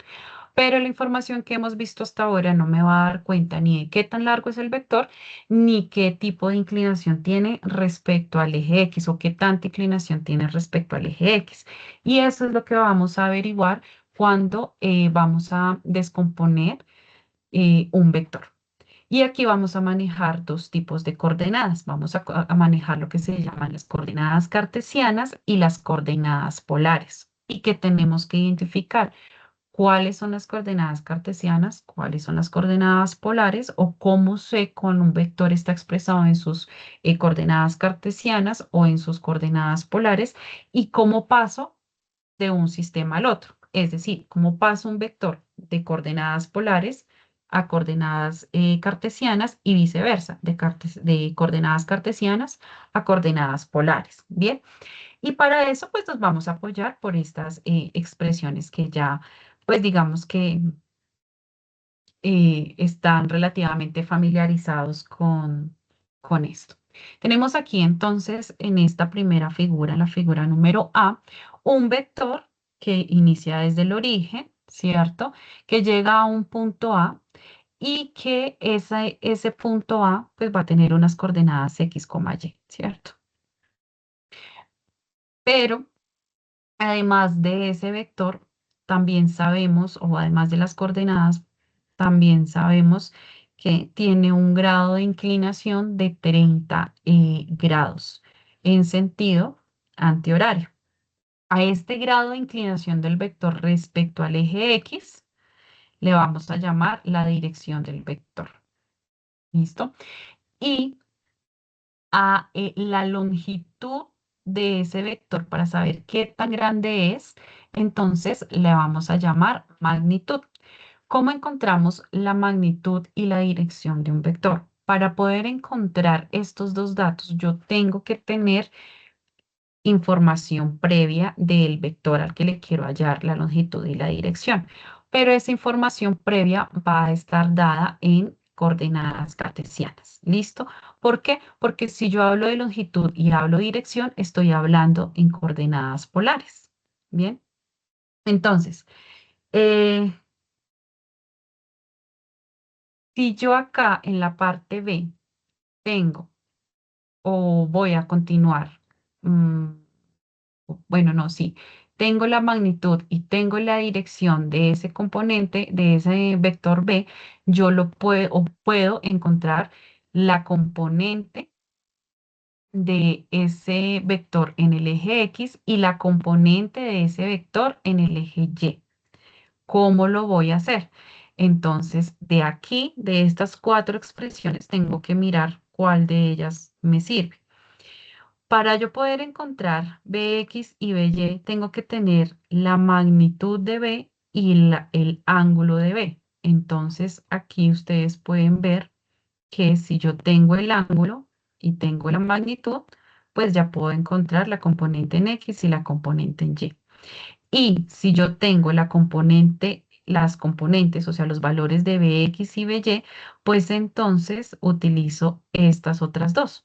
Pero la información que hemos visto hasta ahora no me va a dar cuenta ni de qué tan largo es el vector, ni qué tipo de inclinación tiene respecto al eje X o qué tanta inclinación tiene respecto al eje X. Y eso es lo que vamos a averiguar cuando vamos a descomponer un vector. Y aquí vamos a manejar dos tipos de coordenadas. Vamos a manejar lo que se llaman las coordenadas cartesianas y las coordenadas polares. ¿Y qué tenemos que identificar? ¿Cuáles son las coordenadas cartesianas? ¿Cuáles son las coordenadas polares? ¿O cómo sé con un vector está expresado en sus coordenadas cartesianas o en sus coordenadas polares? ¿Y cómo paso de un sistema al otro? Es decir, cómo paso un vector de coordenadas polares a coordenadas cartesianas y viceversa, de coordenadas cartesianas a coordenadas polares. Bien, y para eso pues nos vamos a apoyar por estas expresiones que ya pues digamos que están relativamente familiarizados con esto. Tenemos aquí entonces en esta primera figura, en la figura número A, un vector que inicia desde el origen, ¿cierto? Que llega a un punto A y que ese punto A pues va a tener unas coordenadas X, Y, ¿cierto? Pero además de ese vector, también sabemos, o además de las coordenadas, también sabemos que tiene un grado de inclinación de 30 grados en sentido antihorario. A este grado de inclinación del vector respecto al eje X le vamos a llamar la dirección del vector. ¿Listo? Y a la longitud de ese vector para saber qué tan grande es, entonces le vamos a llamar magnitud. ¿Cómo encontramos la magnitud y la dirección de un vector? Para poder encontrar estos dos datos, yo tengo que tener información previa del vector al que le quiero hallar la longitud y la dirección. Pero esa información previa va a estar dada en coordenadas cartesianas. ¿Listo? ¿Por qué? Porque si yo hablo de longitud y hablo de dirección, estoy hablando en coordenadas polares. Bien. Entonces, eh, si yo acá en la parte B tengo o voy a continuar, bueno, no, sí, tengo la magnitud y tengo la dirección de ese componente, de ese vector B, yo lo puedo, o puedo encontrar la componente de ese vector en el eje X y la componente de ese vector en el eje Y. ¿Cómo lo voy a hacer? Entonces, de aquí, de estas cuatro expresiones, tengo que mirar cuál de ellas me sirve. Para yo poder encontrar Bx y By, tengo que tener la magnitud de B y el ángulo de B. Entonces, aquí ustedes pueden ver que si yo tengo el ángulo y tengo la magnitud, pues ya puedo encontrar la componente en X y la componente en Y. Y si yo tengo la componente, las componentes, o sea, los valores de Bx y By, pues entonces utilizo estas otras dos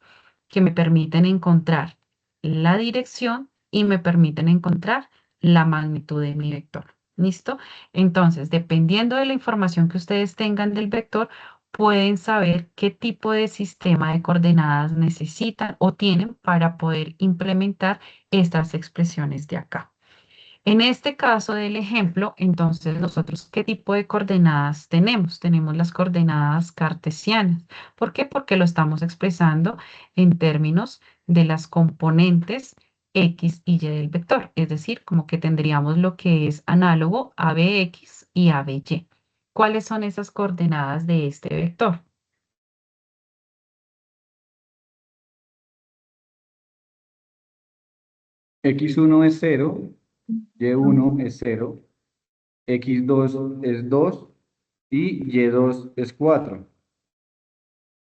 que me permiten encontrar la dirección y me permiten encontrar la magnitud de mi vector. ¿Listo? Entonces, dependiendo de la información que ustedes tengan del vector, pueden saber qué tipo de sistema de coordenadas necesitan o tienen para poder implementar estas expresiones de acá. En este caso del ejemplo, entonces nosotros, ¿qué tipo de coordenadas tenemos? Tenemos las coordenadas cartesianas. ¿Por qué? Porque lo estamos expresando en términos de las componentes X y Y del vector. Es decir, como que tendríamos lo que es análogo a Bx y a By. ¿Cuáles son esas coordenadas de este vector? X1 es 0, Y1 es 0, X2 es 2 y Y2 es 4.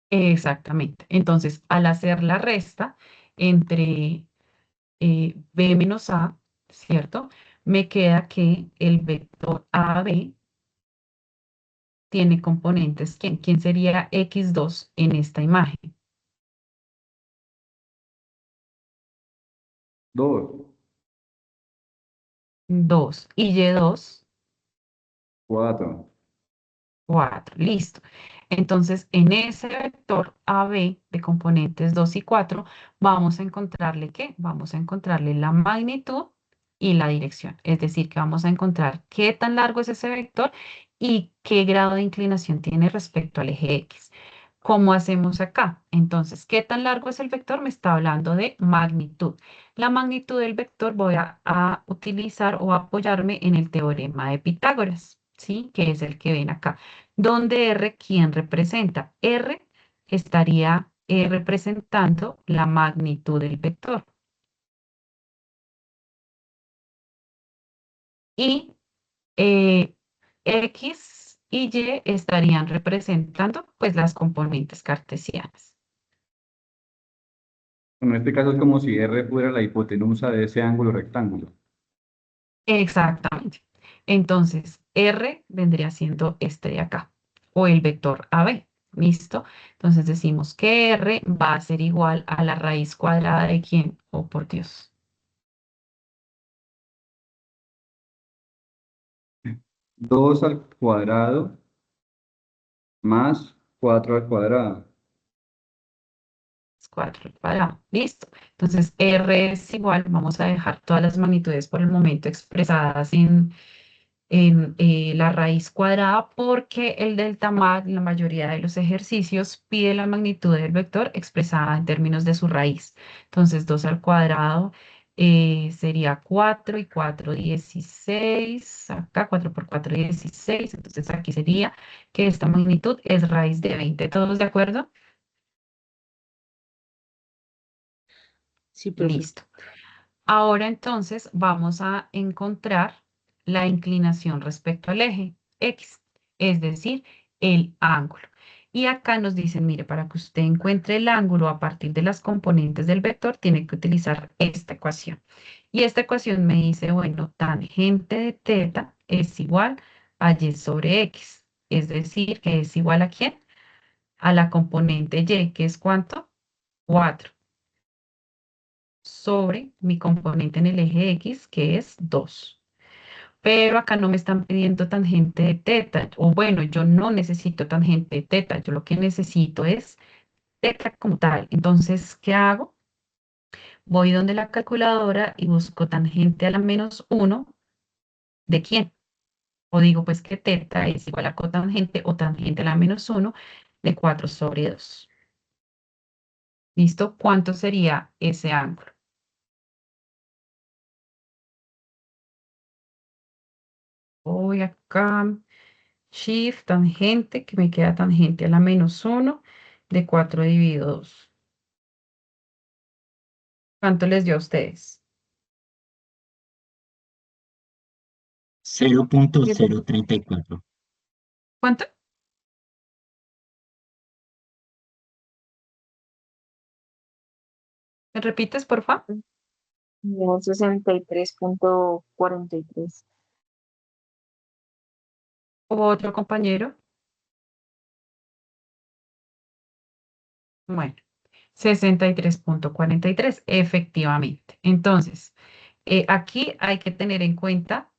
Exactamente. Entonces, al hacer la resta entre B menos A, ¿cierto? Me queda que el vector AB tiene componentes. ¿Quién sería X2 en esta imagen? 2, 2 y Y2, 4. 4. Listo. Entonces, en ese vector AB de componentes 2 y 4, vamos a encontrarle ¿qué? Vamos a encontrarle la magnitud y la dirección. Es decir, que vamos a encontrar qué tan largo es ese vector y qué grado de inclinación tiene respecto al eje X. ¿Cómo hacemos acá? Entonces, ¿qué tan largo es el vector? Me está hablando de magnitud. La magnitud del vector voy a utilizar o apoyarme en el teorema de Pitágoras, ¿sí? Que es el que ven acá. Donde R, ¿quién representa? R estaría representando la magnitud del vector. Y eh, X y Y estarían representando pues las componentes cartesianas. En este caso es como si R fuera la hipotenusa de ese ángulo rectángulo. Exactamente. Entonces, R vendría siendo este de acá, o el vector AB. ¿Listo? Entonces decimos que R va a ser igual a la raíz cuadrada de ¿quién? Oh, por Dios. 2 al cuadrado más 4 al cuadrado. 4 al cuadrado. Listo. Entonces, R es igual, vamos a dejar todas las magnitudes por el momento expresadas en la raíz cuadrada porque el delta mag en la mayoría de los ejercicios pide la magnitud del vector expresada en términos de su raíz. Entonces 2 al cuadrado sería 4 y 4, 16. Acá 4 por 4, 16. Entonces aquí sería que esta magnitud es raíz de 20. ¿Todos de acuerdo? Sí, profe. Listo. Ahora entonces vamos a encontrar la inclinación respecto al eje X. es decir, el ángulo. Y acá nos dicen, mire, para que usted encuentre el ángulo a partir de las componentes del vector, tiene que utilizar esta ecuación. Y esta ecuación me dice, bueno, tangente de teta es igual a y sobre x. Es decir, que es igual ¿a quién? A la componente y, que es ¿cuánto? 4, sobre mi componente en el eje x, que es 2. Pero acá no me están pidiendo tangente de teta, o bueno, yo no necesito tangente de teta, yo lo que necesito es teta como tal. Entonces, ¿qué hago? Voy donde la calculadora y busco tangente a la menos 1, ¿de quién? O digo pues que teta es igual a cotangente o tangente a la menos 1 de 4 sobre 2. ¿Listo? ¿Cuánto sería ese ángulo? Voy acá, shift, tangente, que me queda tangente a la menos 1 de 4 dividido 2. ¿Cuánto les dio a ustedes? 0.034. ¿Cuánto? ¿Me repites, por favor? No, 63.43. ¿Otro compañero? Bueno, 63.43, efectivamente. Entonces, aquí hay que tener en cuenta,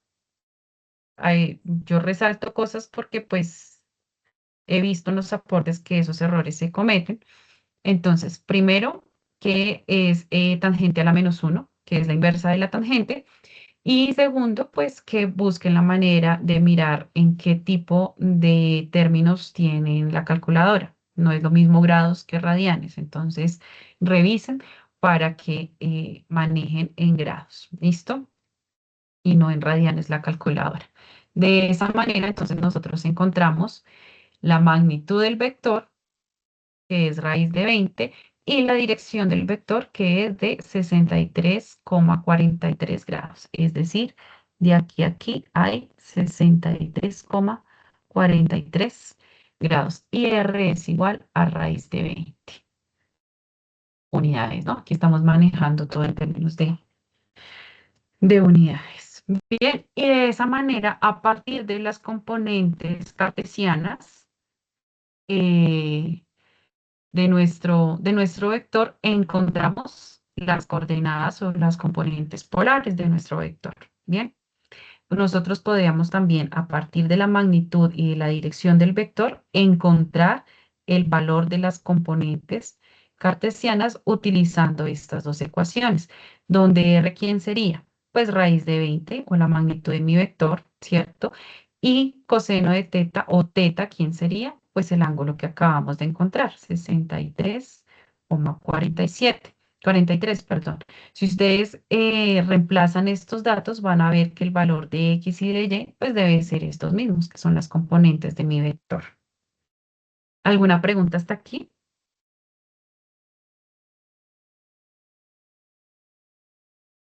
yo resalto cosas porque pues he visto en los aportes que esos errores se cometen. Entonces, primero, que es tangente a la menos 1, que es la inversa de la tangente. Y segundo, pues que busquen la manera de mirar en qué tipo de términos tienen la calculadora. No es lo mismo grados que radianes. Entonces, revisen para que manejen en grados. ¿Listo? Y no en radianes la calculadora. De esa manera, entonces nosotros encontramos la magnitud del vector, que es raíz de 20, y la dirección del vector, que es de 63,43 grados. Es decir, de aquí a aquí hay 63,43 grados. Y R es igual a raíz de 20 unidades, ¿no? Aquí estamos manejando todo en términos de unidades. Bien, y de esa manera, a partir de las componentes cartesianas, eh, de nuestro vector encontramos las coordenadas o las componentes polares de nuestro vector. Bien, nosotros podríamos también, a partir de la magnitud y de la dirección del vector, encontrar el valor de las componentes cartesianas utilizando estas dos ecuaciones, donde R, ¿quién sería? Pues raíz de 20 o la magnitud de mi vector, ¿cierto? Y coseno de teta o teta, ¿quién sería? Pues el ángulo que acabamos de encontrar, 63,47, 43, perdón. Si ustedes reemplazan estos datos, van a ver que el valor de X y de Y, pues debe ser estos mismos, que son las componentes de mi vector. ¿Alguna pregunta hasta aquí?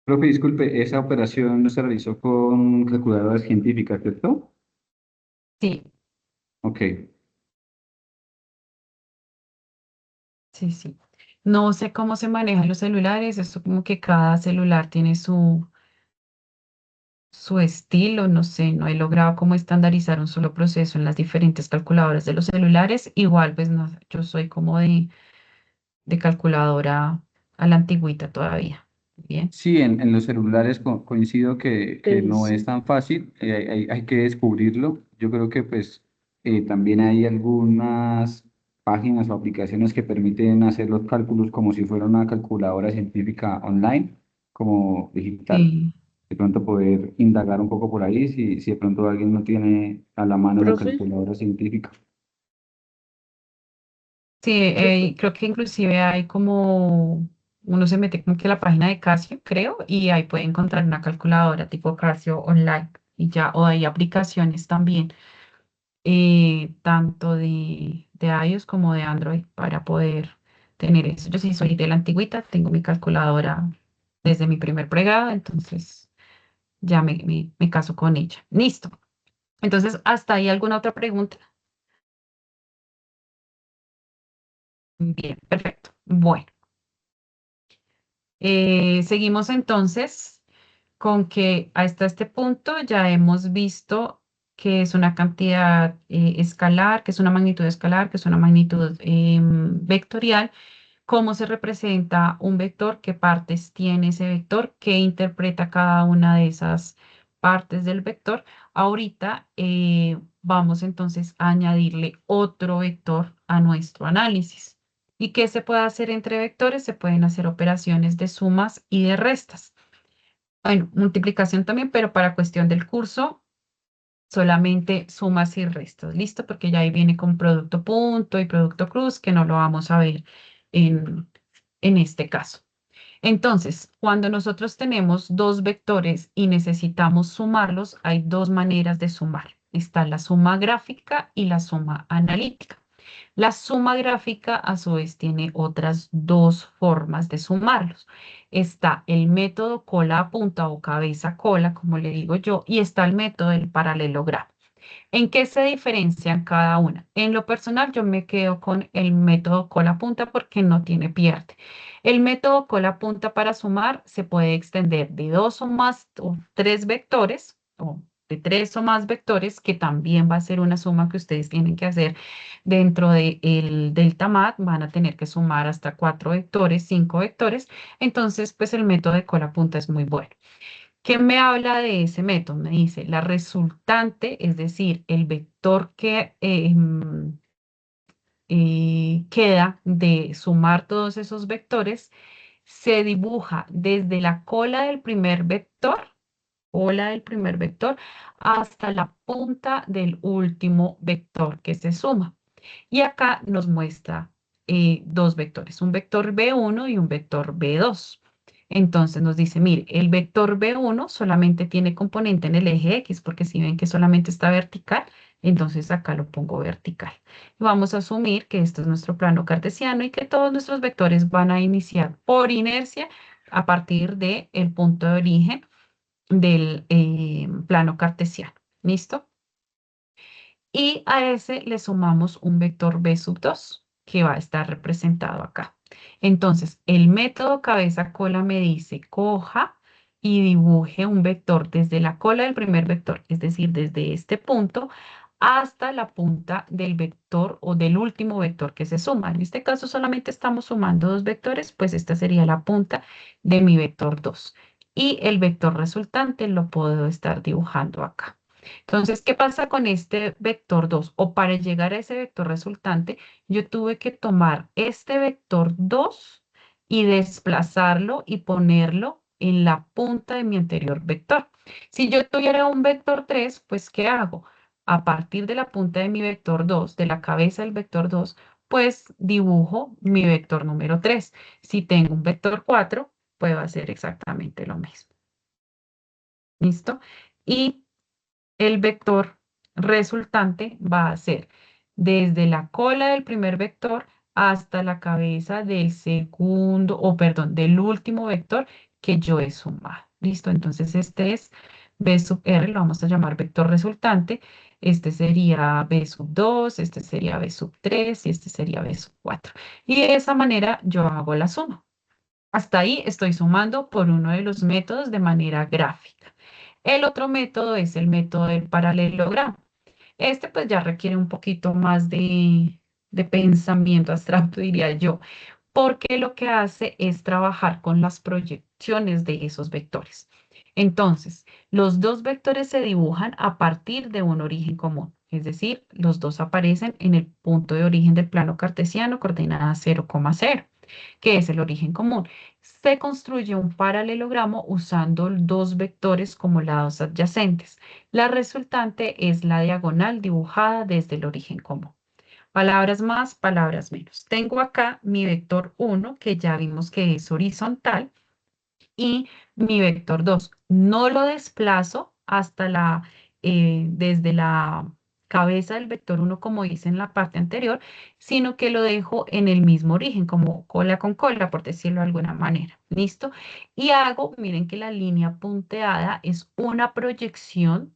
Profe, disculpe, esa operación no se realizó con calculadoras científicas, ¿cierto? Sí, Ok. sí, sí. No sé cómo se manejan los celulares, eso como que cada celular tiene su estilo, no sé, no he logrado como estandarizar un solo proceso en las diferentes calculadoras de los celulares. Igual, pues no, yo soy como de calculadora a la antigüita todavía. Bien. Sí, en los celulares coincido que no Pues, es tan fácil, hay que descubrirlo. Yo creo que pues también hay algunas páginas o aplicaciones que permiten hacer los cálculos como si fuera una calculadora científica online, como digital. Sí. De pronto poder indagar un poco por ahí si de pronto alguien no tiene a la mano la profe, calculadora científica. Sí, profe, creo que inclusive hay como, uno se mete como que a la página de Casio, creo, y ahí puede encontrar una calculadora tipo Casio online y ya, o hay aplicaciones también, tanto de iOS como de Android para poder tener eso. Yo sí soy de la antigüita, tengo mi calculadora desde mi primer pregrado, entonces ya me caso con ella. Listo. Entonces, ¿hasta ahí alguna otra pregunta? Bien, perfecto. Bueno, seguimos entonces con que hasta este punto ya hemos visto que es una cantidad escalar, que es una magnitud escalar, que es una magnitud vectorial, cómo se representa un vector, qué partes tiene ese vector, qué interpreta cada una de esas partes del vector. Ahorita vamos entonces a añadirle otro vector a nuestro análisis. ¿Y qué se puede hacer entre vectores? Se pueden hacer operaciones de sumas y de restas. Bueno, multiplicación también, pero para cuestión del curso, solamente sumas y restas. ¿Listo? Porque ya ahí viene con producto punto y producto cruz, que no lo vamos a ver en, en este caso. Entonces, cuando nosotros tenemos dos vectores y necesitamos sumarlos, hay dos maneras de sumar. Está la suma gráfica y la suma analítica. La suma gráfica, a su vez, tiene otras dos formas de sumarlos. Está el método cola a punta o cabeza a cola, como le digo yo, y está el método del paralelogramo. ¿En qué se diferencian cada una? En lo personal, yo me quedo con el método cola-punta porque no tiene pierde. El método cola-punta para sumar se puede extender de dos o más o tres vectores o de tres o más vectores, que también va a ser una suma que ustedes tienen que hacer dentro del delta mat. Van a tener que sumar hasta cuatro vectores, cinco vectores. Entonces, pues el método de cola-punta es muy bueno. ¿Qué me habla de ese método? Me dice la resultante, es decir, el vector que queda de sumar todos esos vectores, se dibuja desde la cola del primer vector, hasta la punta del último vector que se suma. Y acá nos muestra dos vectores, un vector B1 y un vector B2. Entonces nos dice, mire, el vector B1 solamente tiene componente en el eje X, porque si ven que solamente está vertical, entonces acá lo pongo vertical. Y vamos a asumir que este es nuestro plano cartesiano y que todos nuestros vectores van a iniciar por inercia a partir del punto de origen del plano cartesiano. ¿Listo? Y a ese le sumamos un vector b sub 2 que va a estar representado acá. Entonces, el método cabeza-cola me dice coja y dibuje un vector desde la cola del primer vector, es decir, desde este punto hasta la punta del vector o del último vector que se suma. En este caso solamente estamos sumando dos vectores, pues esta sería la punta de mi vector 2. Y el vector resultante lo puedo estar dibujando acá. Entonces, ¿qué pasa con este vector 2? O para llegar a ese vector resultante, yo tuve que tomar este vector 2 y desplazarlo y ponerlo en la punta de mi anterior vector. Si yo tuviera un vector 3, pues ¿qué hago? A partir de la punta de mi vector 2, de la cabeza del vector 2, pues dibujo mi vector número 3. Si tengo un vector 4, puedo hacer exactamente lo mismo. ¿Listo? Y el vector resultante va a ser desde la cola del primer vector hasta la cabeza del segundo, o perdón, del último vector que yo he sumado. ¿Listo? Entonces este es B sub R, lo vamos a llamar vector resultante. Este sería B sub 2, este sería B sub 3 y este sería B sub 4. Y de esa manera yo hago la suma. Hasta ahí estoy sumando por uno de los métodos de manera gráfica. El otro método es el método del paralelogramo. Este pues ya requiere un poquito más de pensamiento abstracto, diría yo, porque lo que hace es trabajar con las proyecciones de esos vectores. Entonces, los dos vectores se dibujan a partir de un origen común, es decir, los dos aparecen en el punto de origen del plano cartesiano, coordenada 0,0, que es el origen común. Se construye un paralelogramo usando dos vectores como lados adyacentes. La resultante es la diagonal dibujada desde el origen común. Palabras más, palabras menos. Tengo acá mi vector 1, que ya vimos que es horizontal, y mi vector 2. No lo desplazo hasta desde la cabeza del vector 1, como hice en la parte anterior, sino que lo dejo en el mismo origen, como cola con cola, por decirlo de alguna manera. ¿Listo? Y hago, miren que la línea punteada es una proyección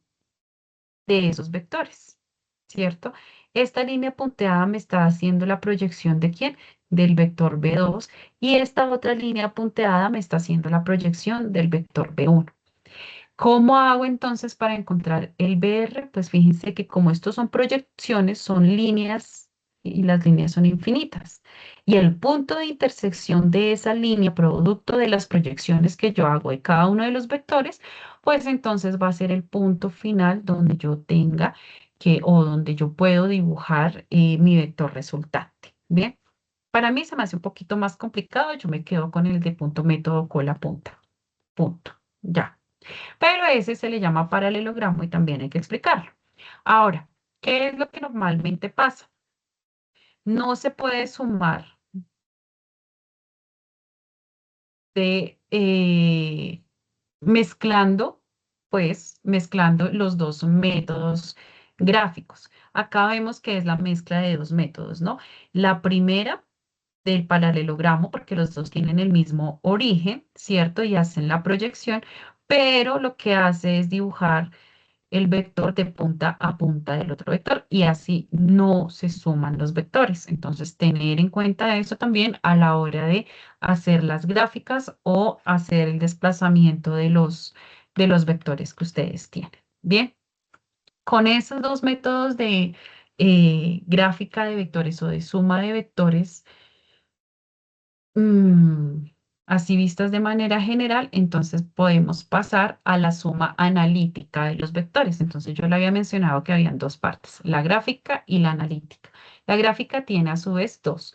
de esos vectores, ¿cierto? Esta línea punteada me está haciendo la proyección ¿de quién? Del vector B2 y esta otra línea punteada me está haciendo la proyección del vector B1. ¿Cómo hago entonces para encontrar el BR? Pues fíjense que como estos son proyecciones, son líneas y las líneas son infinitas. Y el punto de intersección de esa línea, producto de las proyecciones que yo hago de cada uno de los vectores, pues entonces va a ser el punto final donde yo tenga que, o donde yo puedo dibujar mi vector resultante. Bien, para mí se me hace un poquito más complicado, yo me quedo con el de punto método cola punta. Punto. Ya. Pero ese se le llama paralelogramo y también hay que explicarlo. Ahora, ¿qué es lo que normalmente pasa? No se puede sumar de mezclando, pues, mezclando los dos métodos gráficos. Acá vemos que es la mezcla de dos métodos, ¿no? La primera del paralelogramo, porque los dos tienen el mismo origen, ¿cierto? Y hacen la proyección, pero lo que hace es dibujar el vector de punta a punta del otro vector y así no se suman los vectores. Entonces, tener en cuenta eso también a la hora de hacer las gráficas o hacer el desplazamiento de los vectores que ustedes tienen. Bien, con esos dos métodos de gráfica de vectores o de suma de vectores, Mm, así vistas de manera general, entonces podemos pasar a la suma analítica de los vectores. Entonces yo le había mencionado que habían dos partes, la gráfica y la analítica. La gráfica tiene a su vez dos,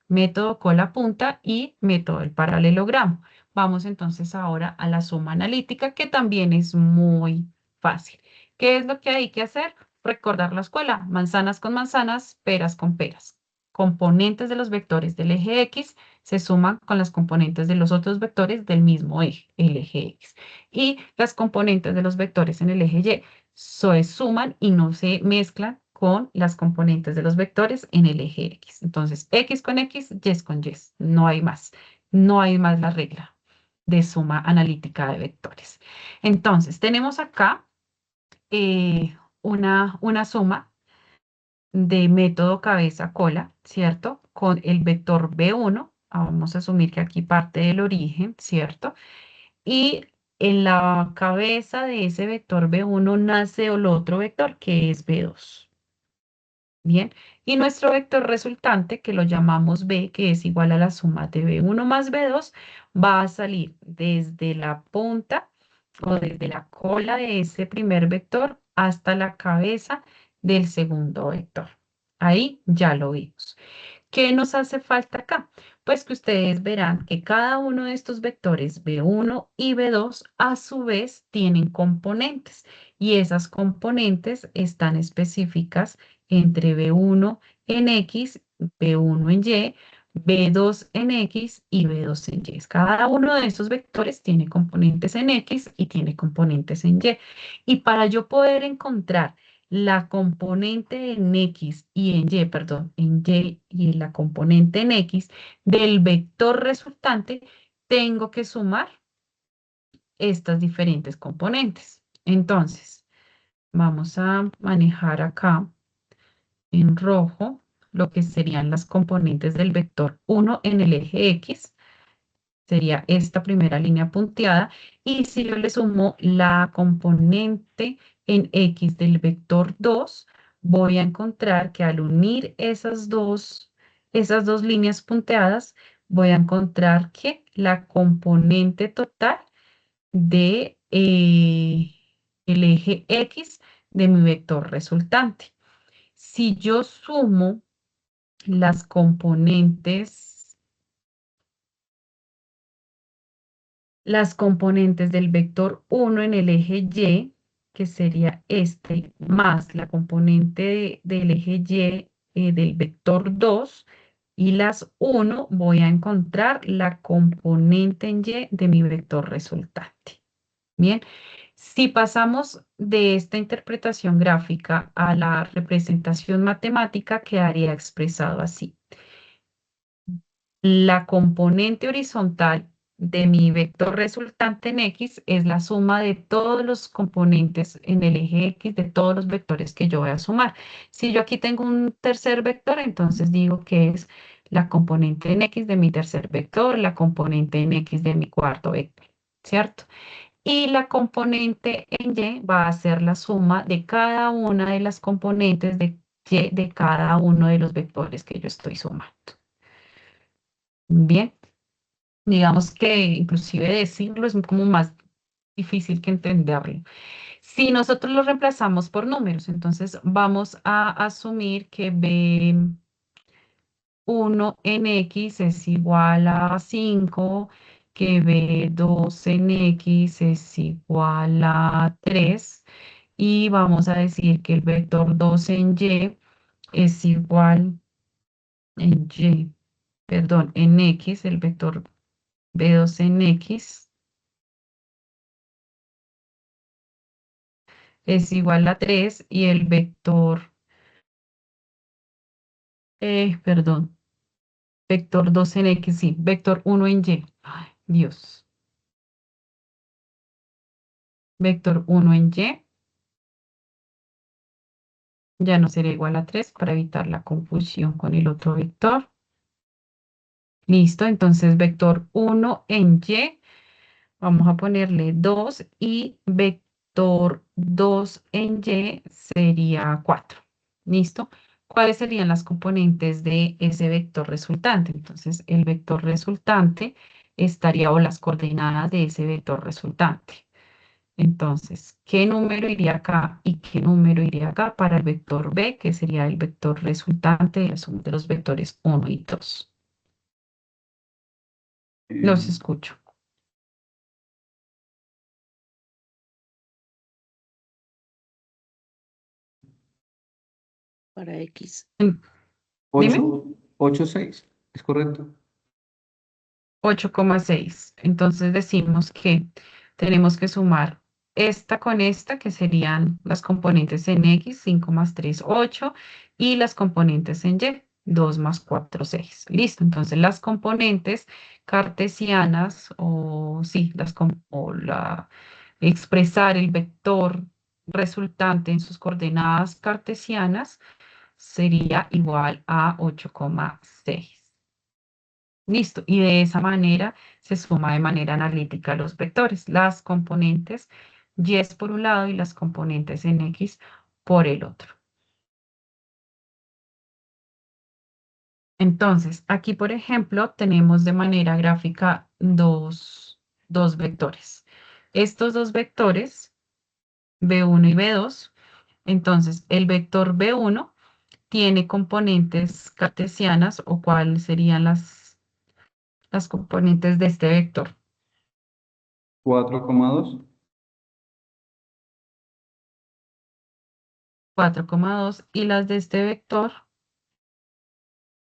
método cola punta y método del paralelogramo. Vamos entonces ahora a la suma analítica, que también es muy fácil. ¿Qué es lo que hay que hacer? Recordar la escuela, manzanas con manzanas, peras con peras. Componentes de los vectores del eje X se suman con las componentes de los otros vectores del mismo eje, el eje X. Y las componentes de los vectores en el eje Y se suman y no se mezclan con las componentes de los vectores en el eje X. Entonces, X con X, Y con Y. No hay más. No hay más la regla de suma analítica de vectores. Entonces, tenemos acá una suma de método cabeza-cola, ¿cierto? Con el vector B1. Vamos a asumir que aquí parte del origen, ¿cierto? Y en la cabeza de ese vector B1 nace el otro vector que es B2. Bien, y nuestro vector resultante, que lo llamamos B, que es igual a la suma de B1 más B2, va a salir desde la punta o desde la cola de ese primer vector hasta la cabeza del segundo vector. Ahí ya lo vimos. ¿Qué nos hace falta acá? Pues que ustedes verán que cada uno de estos vectores B1 y B2 a su vez tienen componentes y esas componentes están específicas entre B1 en X, B1 en Y, B2 en X y B2 en Y. Cada uno de esos vectores tiene componentes en X y tiene componentes en Y. Y para yo poder encontrar la componente en X y en Y, perdón, en Y y la componente en X del vector resultante, tengo que sumar estas diferentes componentes. Entonces, vamos a manejar acá en rojo lo que serían las componentes del vector 1 en el eje X. Sería esta primera línea punteada. Y si yo le sumo la componente en X del vector 2, voy a encontrar que al unir esas dos líneas punteadas, voy a encontrar que la componente total de el eje X de mi vector resultante. Si yo sumo las componentes del vector 1 en el eje Y, que sería este, más la componente del eje Y del vector 2 y las 1, voy a encontrar la componente en Y de mi vector resultante. Bien, si pasamos de esta interpretación gráfica a la representación matemática, quedaría expresado así. La componente horizontal de mi vector resultante en X es la suma de todos los componentes en el eje X de todos los vectores que yo voy a sumar. Si yo aquí tengo un tercer vector, entonces digo que es la componente en X de mi tercer vector, la componente en X de mi cuarto vector, ¿cierto? Y la componente en Y va a ser la suma de cada una de las componentes de Y de cada uno de los vectores que yo estoy sumando. Bien, digamos que inclusive decirlo es como más difícil que entenderlo. Si nosotros lo reemplazamos por números, entonces vamos a asumir que B1 en X es igual a 5, que B2 en X es igual a 3, y vamos a decir que el vector 2 en Y es igual en Y, perdón, en X, el vector B2 en X es igual a 3 y el vector, perdón, vector 2 en X, sí, vector 1 en Y. Ay, Dios. Vector 1 en Y ya no será igual a 3 para evitar la confusión con el otro vector. Listo, entonces vector 1 en Y, vamos a ponerle 2 y vector 2 en Y sería 4. ¿Listo? ¿Cuáles serían las componentes de ese vector resultante? Entonces, el vector resultante estaría, o las coordenadas de ese vector resultante. Entonces, ¿qué número iría acá y qué número iría acá para el vector B, que sería el vector resultante de la suma de los vectores 1 y 2? Los Eh, escucho. Para X. Dime. 8, 6, ¿es correcto? 8,6. Entonces decimos que tenemos que sumar esta con esta, que serían las componentes en X, 5 más 3, 8, y las componentes en Y, 2 más 4, 6. Listo. Entonces las componentes cartesianas, o sí, expresar el vector resultante en sus coordenadas cartesianas sería igual a 8,6. Listo. Y de esa manera se suma de manera analítica los vectores, las componentes y es por un lado y las componentes en X por el otro. Entonces, aquí, por ejemplo, tenemos de manera gráfica dos vectores. Estos dos vectores, B1 y B2, entonces el vector B1 tiene componentes cartesianas, o cuáles serían las componentes de este vector. 4,2. 4,2 y las de este vector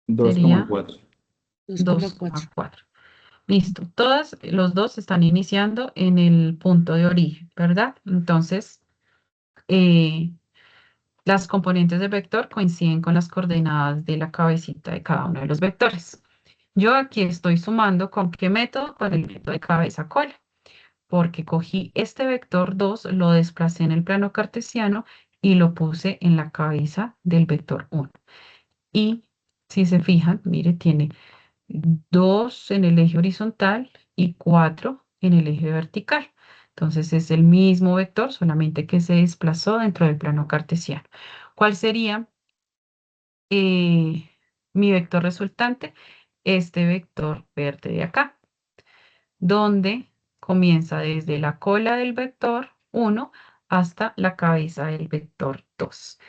sería 2,4. 2,4. 2,4. Listo, los dos están iniciando en el punto de origen, ¿verdad? Entonces, eh, las componentes del vector coinciden con las coordenadas de la cabecita de cada uno de los vectores. Yo aquí estoy sumando ¿con qué método? Con el método de cabeza-cola, porque cogí este vector 2, lo desplacé en el plano cartesiano y lo puse en la cabeza del vector 1. Y si se fijan, mire, tiene 2 en el eje horizontal y 4 en el eje vertical. Entonces es el mismo vector, solamente que se desplazó dentro del plano cartesiano. ¿Cuál sería mi vector resultante? Este vector verde de acá, donde comienza desde la cola del vector 1 hasta la cabeza del vector 2.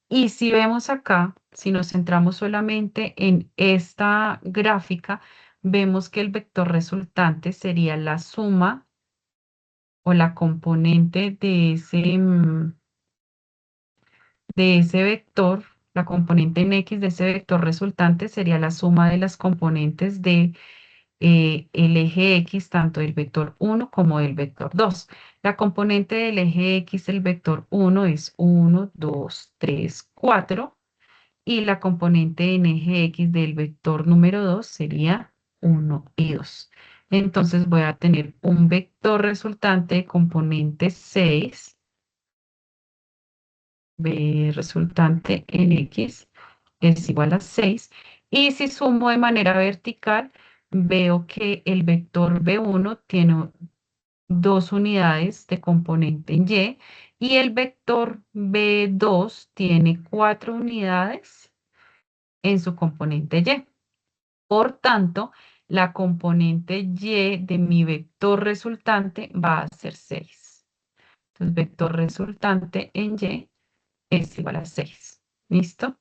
Y si vemos acá, si nos centramos solamente en esta gráfica, vemos que el vector resultante sería la suma o la componente de ese vector, la componente en X de ese vector resultante sería la suma de las componentes de el eje X, tanto del vector 1 como del vector 2. La componente del eje X del vector 1 es 1, 2, 3, 4. Y la componente en eje X del vector número 2 sería 1 y 2. Entonces voy a tener un vector resultante de componente 6, B resultante en X es igual a 6. Y si sumo de manera vertical, veo que el vector B1 tiene 2 unidades de componente en Y y el vector B2 tiene 4 unidades en su componente Y. Por tanto, la componente Y de mi vector resultante va a ser 6. Entonces, vector resultante en Y es igual a 6. ¿Listo?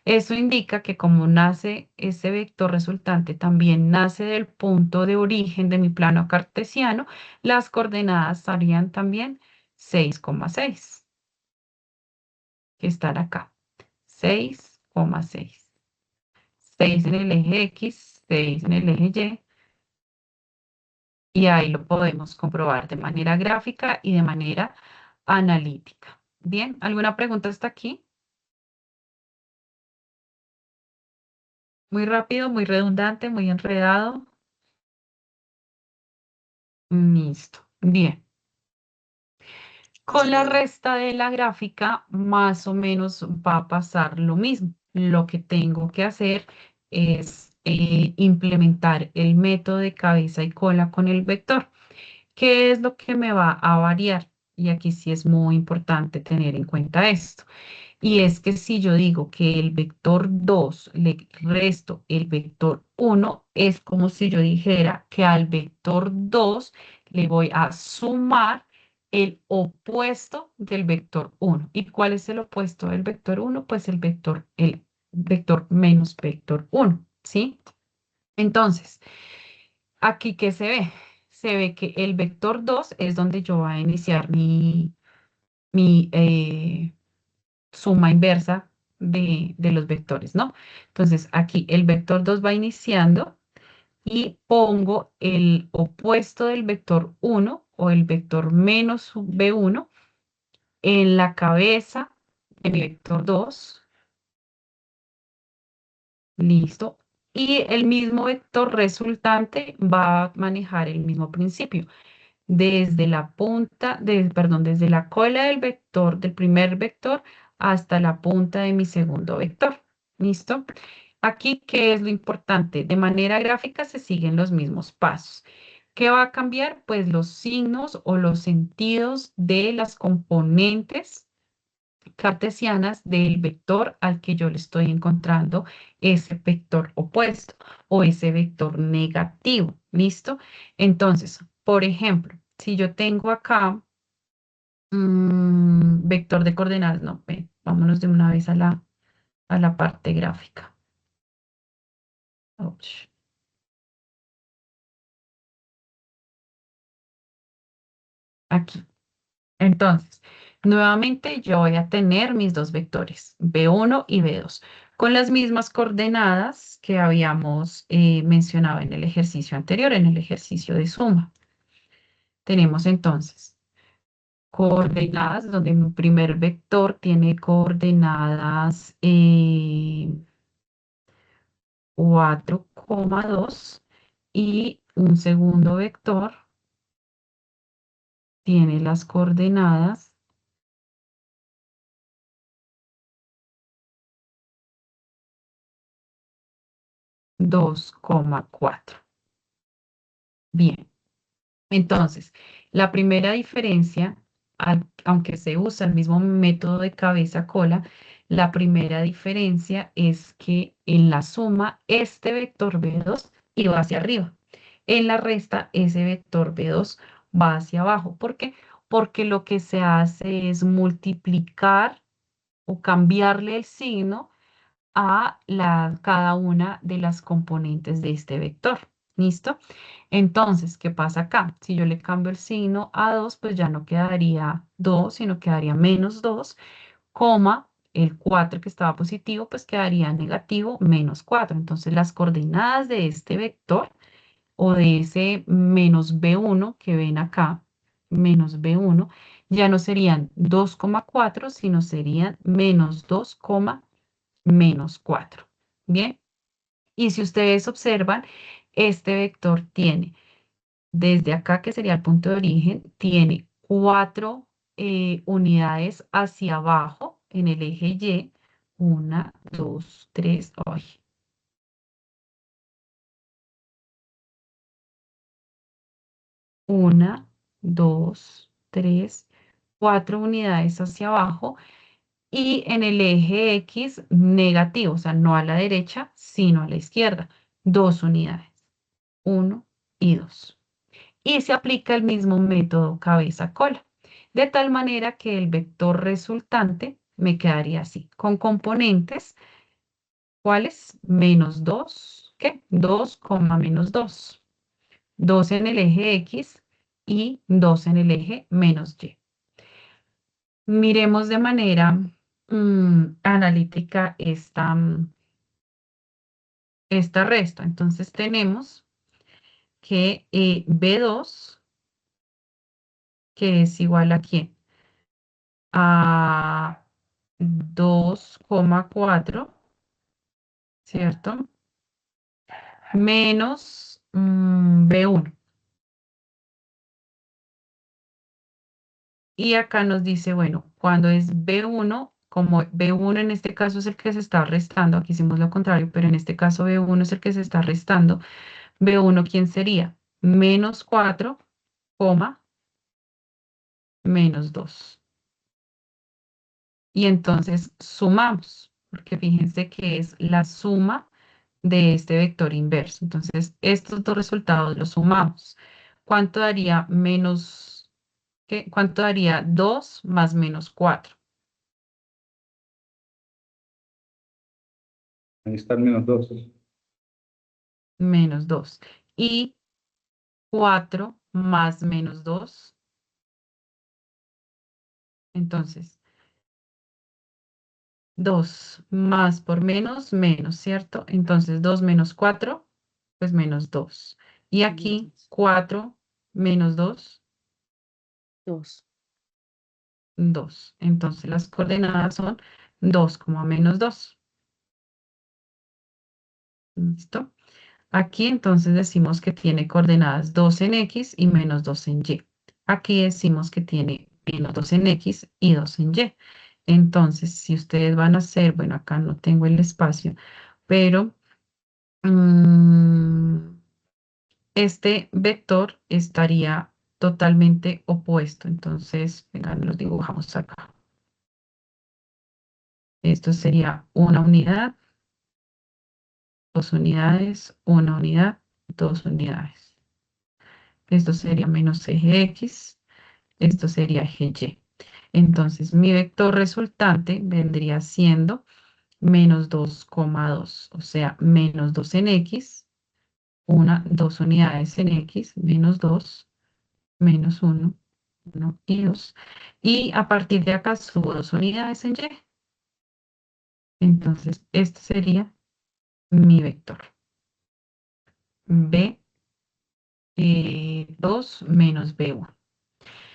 Eso indica que como nace ese vector resultante, también nace del punto de origen de mi plano cartesiano, las coordenadas estarían también 6,6, que están acá. 6,6. 6 en el eje X, 6 en el eje Y ahí lo podemos comprobar de manera gráfica y de manera analítica. Bien, ¿alguna pregunta hasta aquí? Muy rápido, muy redundante, muy enredado. Listo. Bien. Con la resta de la gráfica, más o menos va a pasar lo mismo. Lo que tengo que hacer es implementar el método de cabeza y cola con el vector. ¿Qué es lo que me va a variar? Y aquí sí es muy importante tener en cuenta esto. Y es que si yo digo que el vector 2 le resto el vector 1, es como si yo dijera que al vector 2 le voy a sumar el opuesto del vector 1. ¿Y cuál es el opuesto del vector 1? Pues el vector menos vector 1, ¿sí? Entonces, aquí, ¿qué se ve? Se ve que el vector 2 es donde yo voy a iniciar mi suma inversa de los vectores, ¿no? Entonces, aquí el vector 2 va iniciando y pongo el opuesto del vector 1 o el vector menos B1 en la cabeza de mi vector 2. Listo. Y el mismo vector resultante va a manejar el mismo principio. Desde la punta, perdón, desde la cola del vector, del primer vector, hasta la punta de mi segundo vector. ¿Listo? Aquí, ¿qué es lo importante? De manera gráfica se siguen los mismos pasos. ¿Qué va a cambiar? Pues los signos o los sentidos de las componentes cartesianas del vector al que yo le estoy encontrando ese vector opuesto o ese vector negativo. ¿Listo? Entonces, por ejemplo, si yo tengo acá vector de coordenadas, no, vámonos de una vez a la parte gráfica. Ups. Aquí. Entonces, nuevamente yo voy a tener mis dos vectores, B1 y B2, con las mismas coordenadas que habíamos mencionado en el ejercicio anterior, en el ejercicio de suma. Tenemos entonces coordenadas donde mi primer vector tiene coordenadas 4,2 y un segundo vector tiene las coordenadas 2,4. Bien, entonces, la primera diferencia, aunque se usa el mismo método de cabeza-cola, la primera diferencia es que en la suma, este vector B2 iba hacia arriba. En la resta, ese vector B2 va hacia abajo. ¿Por qué? Porque lo que se hace es multiplicar o cambiarle el signo a cada una de las componentes de este vector. ¿Listo? Entonces, ¿qué pasa acá? Si yo le cambio el signo a 2, pues ya no quedaría 2, sino quedaría menos 2, coma, el 4 que estaba positivo, pues quedaría negativo, menos 4. Entonces, las coordenadas de este vector o de ese menos B1 que ven acá, menos B1, ya no serían 2,4, sino serían menos 2, menos 4. Bien, y si ustedes observan, este vector tiene Desde acá, que sería el punto de origen, tiene 4 unidades hacia abajo en el eje Y. 1, 2, 3, ay. 1, 2, 3, 4 unidades hacia abajo y en el eje X negativo, o sea, no a la derecha, sino a la izquierda, 2 unidades, 1 y 2. Y se aplica el mismo método cabeza-cola, de tal manera que el vector resultante me quedaría así, con componentes, ¿cuáles? Menos 2, ¿qué? 2, menos 2. 2 en el eje X y 2 en el eje menos Y. Miremos de manera analítica esta resta. Entonces tenemos que B2, que es igual a ¿quién? A 2,4, ¿cierto? Menos B1. Y acá nos dice, bueno, cuando es B1, como B1 en este caso es el que se está restando, aquí hicimos lo contrario, pero en este caso B1 es el que se está restando. B1, ¿quién sería? Menos 4, menos 2. Y entonces sumamos, porque fíjense que es la suma de este vector inverso. Entonces, estos dos resultados los sumamos. ¿Cuánto daría menos, qué? ¿Cuánto daría 2 más menos 4? Ahí está el menos 2. Menos 2. Y 4 más menos 2. Entonces, 2 más por menos, menos, ¿cierto? Entonces, 2 menos 4, pues menos 2. Y aquí, 4 menos 2, 2. 2. Entonces, las coordenadas son 2, menos 2. ¿Listo? Aquí entonces decimos que tiene coordenadas 2 en X y menos 2 en Y. Aquí decimos que tiene menos 2 en X y 2 en Y. Entonces, si ustedes van a hacer, bueno, acá no tengo el espacio, pero este vector estaría totalmente opuesto. Entonces, vengan, los dibujamos acá. Esto sería una unidad, 2 unidades, una unidad, 2 unidades. Esto sería menos eje X, esto sería eje Y. Entonces, mi vector resultante vendría siendo menos 2,2, o sea, menos 2 en X, 2 unidades en X, menos 2, menos 1, 1 y 2. Y a partir de acá subo 2 unidades en Y. Entonces, este sería mi vector. B2 menos B1.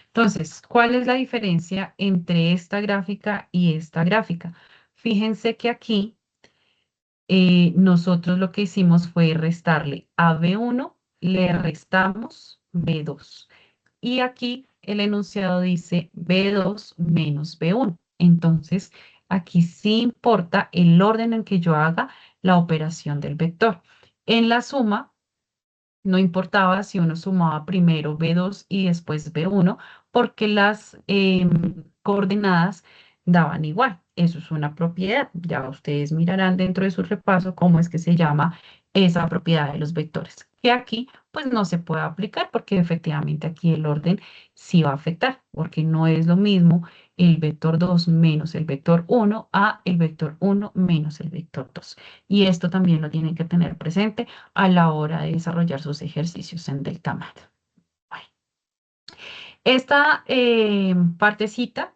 Entonces, ¿cuál es la diferencia entre esta gráfica y esta gráfica? Fíjense que aquí nosotros lo que hicimos fue restarle a B1, le restamos B2. Y aquí el enunciado dice B2 menos B1. Entonces, aquí sí importa el orden en que yo haga la operación del vector. En la suma, no importaba si uno sumaba primero B2 y después B1, porque las coordenadas daban igual. Eso es una propiedad. Ya ustedes mirarán dentro de su repaso cómo es que se llama esa propiedad de los vectores. Que aquí pues no se puede aplicar porque efectivamente aquí el orden sí va a afectar, porque no es lo mismo el vector 2 menos el vector 1 a el vector 1 menos el vector 2. Y esto también lo tienen que tener presente a la hora de desarrollar sus ejercicios en Delta Math. Bueno, esta partecita,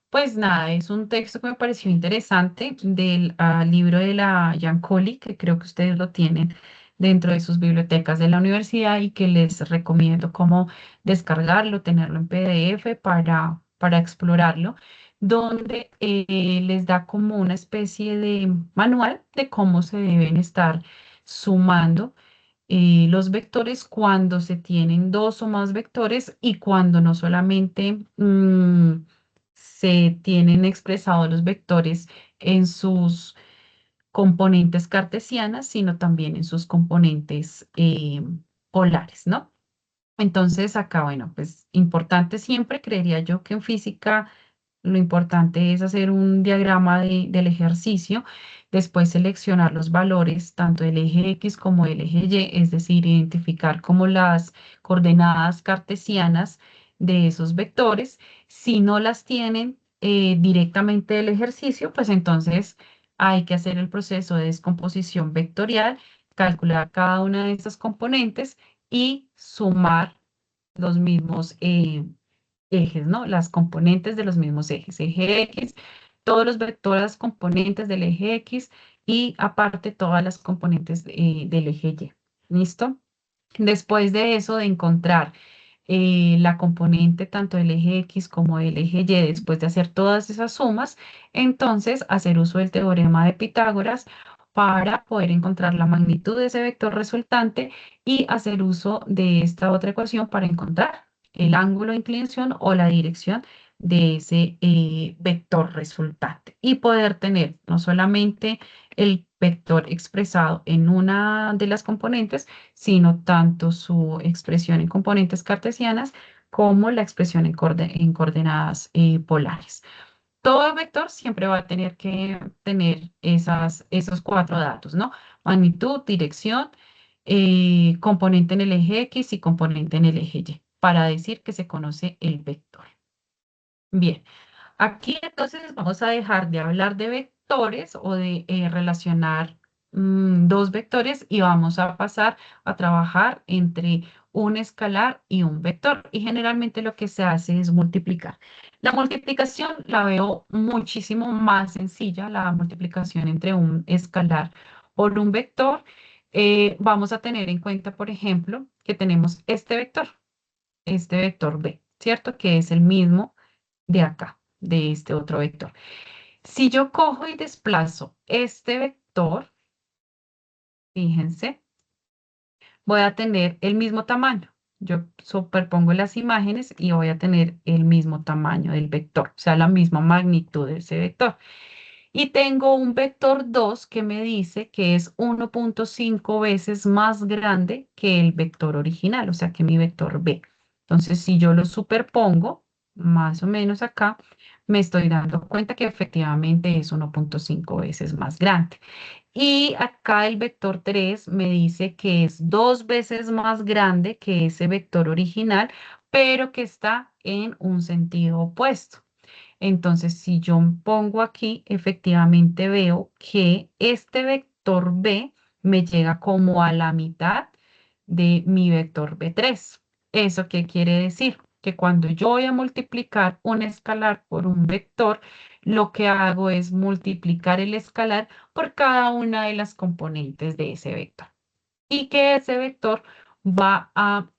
pues nada, es un texto que me pareció interesante del libro de la Giancoli, que creo que ustedes lo tienen dentro de sus bibliotecas de la universidad y que les recomiendo cómo descargarlo, tenerlo en PDF para explorarlo, donde les da como una especie de manual de cómo se deben estar sumando los vectores cuando se tienen dos o más vectores y cuando no solamente se tienen expresados los vectores en sus componentes cartesianas, sino también en sus componentes polares, ¿no? Entonces, acá, bueno, pues importante siempre, creería yo que en física lo importante es hacer un diagrama del ejercicio, después seleccionar los valores tanto del eje X como del eje Y, es decir, identificar como las coordenadas cartesianas de esos vectores. Si no las tienen directamente del ejercicio, pues entonces hay que hacer el proceso de descomposición vectorial, calcular cada una de esas componentes y sumar los mismos ejes, ¿no? Las componentes de los mismos ejes. Eje X, todos los vectores componentes del eje X y aparte todas las componentes del eje Y. ¿Listo? Después de eso, de encontrar la componente tanto del eje X como del eje Y, después de hacer todas esas sumas, entonces hacer uso del teorema de Pitágoras para poder encontrar la magnitud de ese vector resultante y hacer uso de esta otra ecuación para encontrar el ángulo de inclinación o la dirección de ese vector resultante y poder tener no solamente el vector expresado en una de las componentes, sino tanto su expresión en componentes cartesianas como la expresión en coordenadas polares. Todo vector siempre va a tener que tener esos cuatro datos, ¿no? Magnitud, dirección, componente en el eje X y componente en el eje Y, para decir que se conoce el vector. Bien, aquí entonces vamos a dejar de hablar de vectores o de relacionar dos vectores y vamos a pasar a trabajar entre un escalar y un vector. Y generalmente lo que se hace es multiplicar. La multiplicación la veo muchísimo más sencilla, la multiplicación entre un escalar por un vector. Vamos a tener en cuenta, por ejemplo, que tenemos este vector B, ¿cierto? Que es el mismo de acá, de este otro vector. Si yo cojo y desplazo este vector, fíjense, voy a tener el mismo tamaño. Yo superpongo las imágenes y voy a tener el mismo tamaño del vector, o sea, la misma magnitud de ese vector. Y tengo un vector 2 que me dice que es 1.5 veces más grande que el vector original, o sea, que mi vector B. Entonces, si yo lo superpongo, más o menos acá, me estoy dando cuenta que efectivamente es 1.5 veces más grande. Y acá el vector 3 me dice que es 2 veces más grande que ese vector original, pero que está en un sentido opuesto. Entonces, si yo pongo aquí, efectivamente veo que este vector B me llega como a la mitad de mi vector B3. ¿Eso qué quiere decir? Que cuando yo voy a multiplicar un escalar por un vector, lo que hago es multiplicar el escalar por cada una de las componentes de ese vector. Y que ese vector va a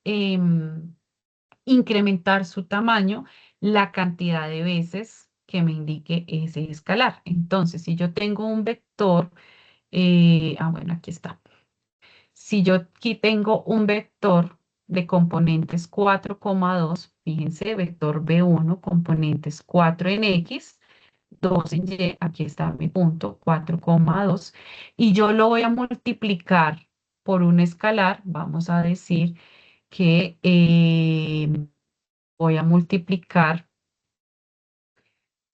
incrementar su tamaño la cantidad de veces que me indique ese escalar. Entonces, si yo tengo un vector, bueno, aquí está. Si yo aquí tengo un vector de componentes 4,2, fíjense, vector B1, componentes 4 en X, 2 en Y, aquí está mi punto, 4,2, y yo lo voy a multiplicar por un escalar, vamos a decir que voy a multiplicar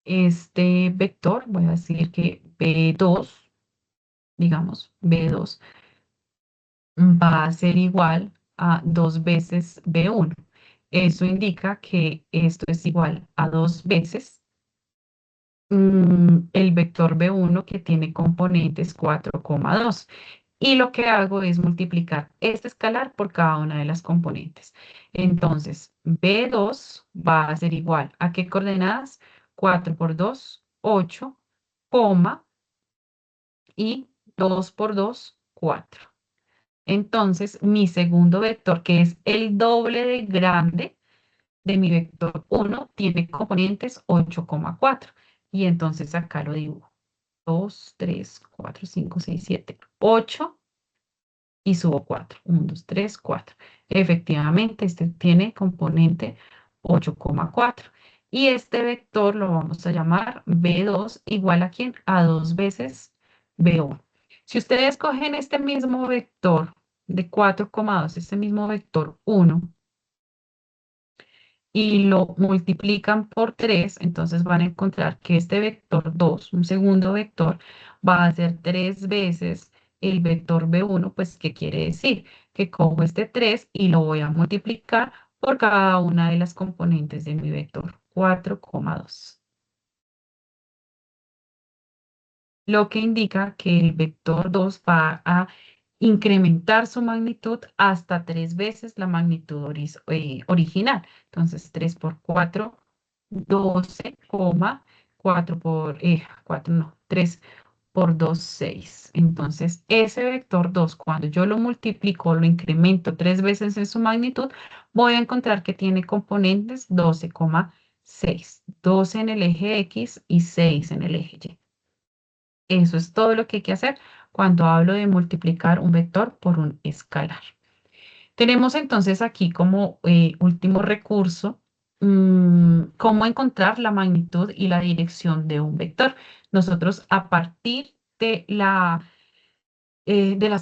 este vector, voy a decir que B2, digamos, B2 va a ser igual a 2 veces B1. Eso indica que esto es igual a 2 veces el vector B1 que tiene componentes 4,2. Y lo que hago es multiplicar este escalar por cada una de las componentes. Entonces, B2 va a ser igual a ¿qué coordenadas? 4 por 2, 8, coma, y 2 por 2, 4. Entonces, mi segundo vector, que es el doble de grande de mi vector 1, tiene componentes 8,4. Y entonces acá lo dibujo. 2, 3, 4, 5, 6, 7, 8 y subo 4. 1, 2, 3, 4. Efectivamente, este tiene componente 8,4. Y este vector lo vamos a llamar B2 igual a ¿quién? A 2 veces B1. Si ustedes cogen este mismo vector de 4,2, este mismo vector 1, y lo multiplican por 3, entonces van a encontrar que este vector 2, un segundo vector, va a ser 3 veces el vector B1, pues ¿qué quiere decir? Que cojo este 3 y lo voy a multiplicar por cada una de las componentes de mi vector, 4,2. Lo que indica que el vector 2 va a incrementar su magnitud hasta 3 veces la magnitud original. Entonces, 3 por 4, 12, 4 por 4, no, 3 por 2, 6. Entonces, ese vector 2, cuando yo lo multiplico, lo incremento 3 veces en su magnitud, voy a encontrar que tiene componentes 12,6. 12 en el eje X y 6 en el eje Y. Eso es todo lo que hay que hacer cuando hablo de multiplicar un vector por un escalar. Tenemos entonces aquí como último recurso cómo encontrar la magnitud y la dirección de un vector. Nosotros a partir de las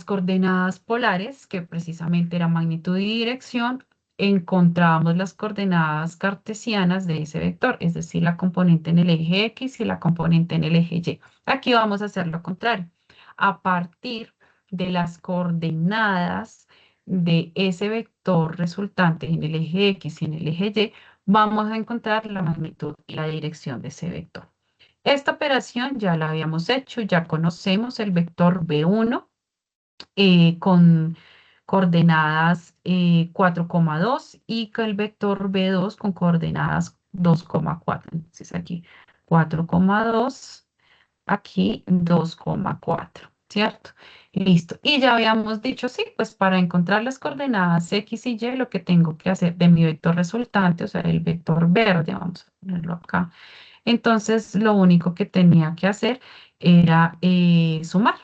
coordenadas polares, que precisamente era magnitud y dirección, encontramos las coordenadas cartesianas de ese vector, es decir, la componente en el eje X y la componente en el eje Y. Aquí vamos a hacer lo contrario. A partir de las coordenadas de ese vector resultante en el eje X y en el eje Y, vamos a encontrar la magnitud y la dirección de ese vector. Esta operación ya la habíamos hecho, ya conocemos el vector B1 con coordenadas 4,2 y con el vector B2 con coordenadas 2,4. Entonces aquí 4,2, aquí 2,4, ¿cierto? Listo. Y ya habíamos dicho, sí, pues para encontrar las coordenadas X y Y, lo que tengo que hacer de mi vector resultante, o sea, el vector verde, vamos a ponerlo acá. Entonces, lo único que tenía que hacer era sumar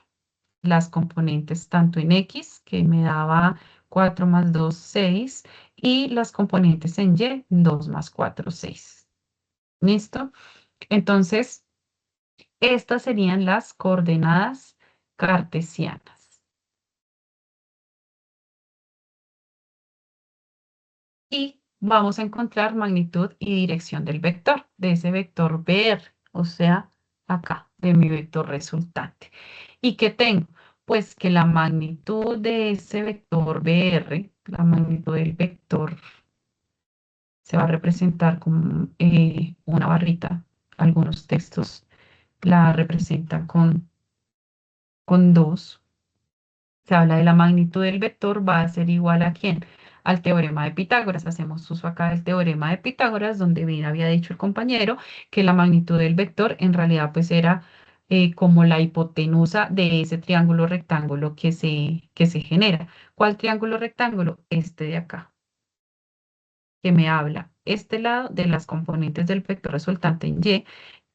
las componentes tanto en X, que me daba 4 más 2, 6, y las componentes en Y, 2 más 4, 6. ¿Listo? Entonces, estas serían las coordenadas cartesianas. Y vamos a encontrar magnitud y dirección del vector, de ese vector BR, o sea, acá, de mi vector resultante. ¿Y qué tengo? Pues que la magnitud de ese vector BR, la magnitud del vector, se va a representar con una barrita. Algunos textos la representan con 2. Se habla de la magnitud del vector, va a ser igual a ¿quién? Al teorema de Pitágoras. Hacemos uso acá del teorema de Pitágoras, donde bien había dicho el compañero que la magnitud del vector en realidad pues era como la hipotenusa de ese triángulo rectángulo que se genera. ¿Cuál triángulo rectángulo? Este de acá, que me habla este lado de las componentes del vector resultante en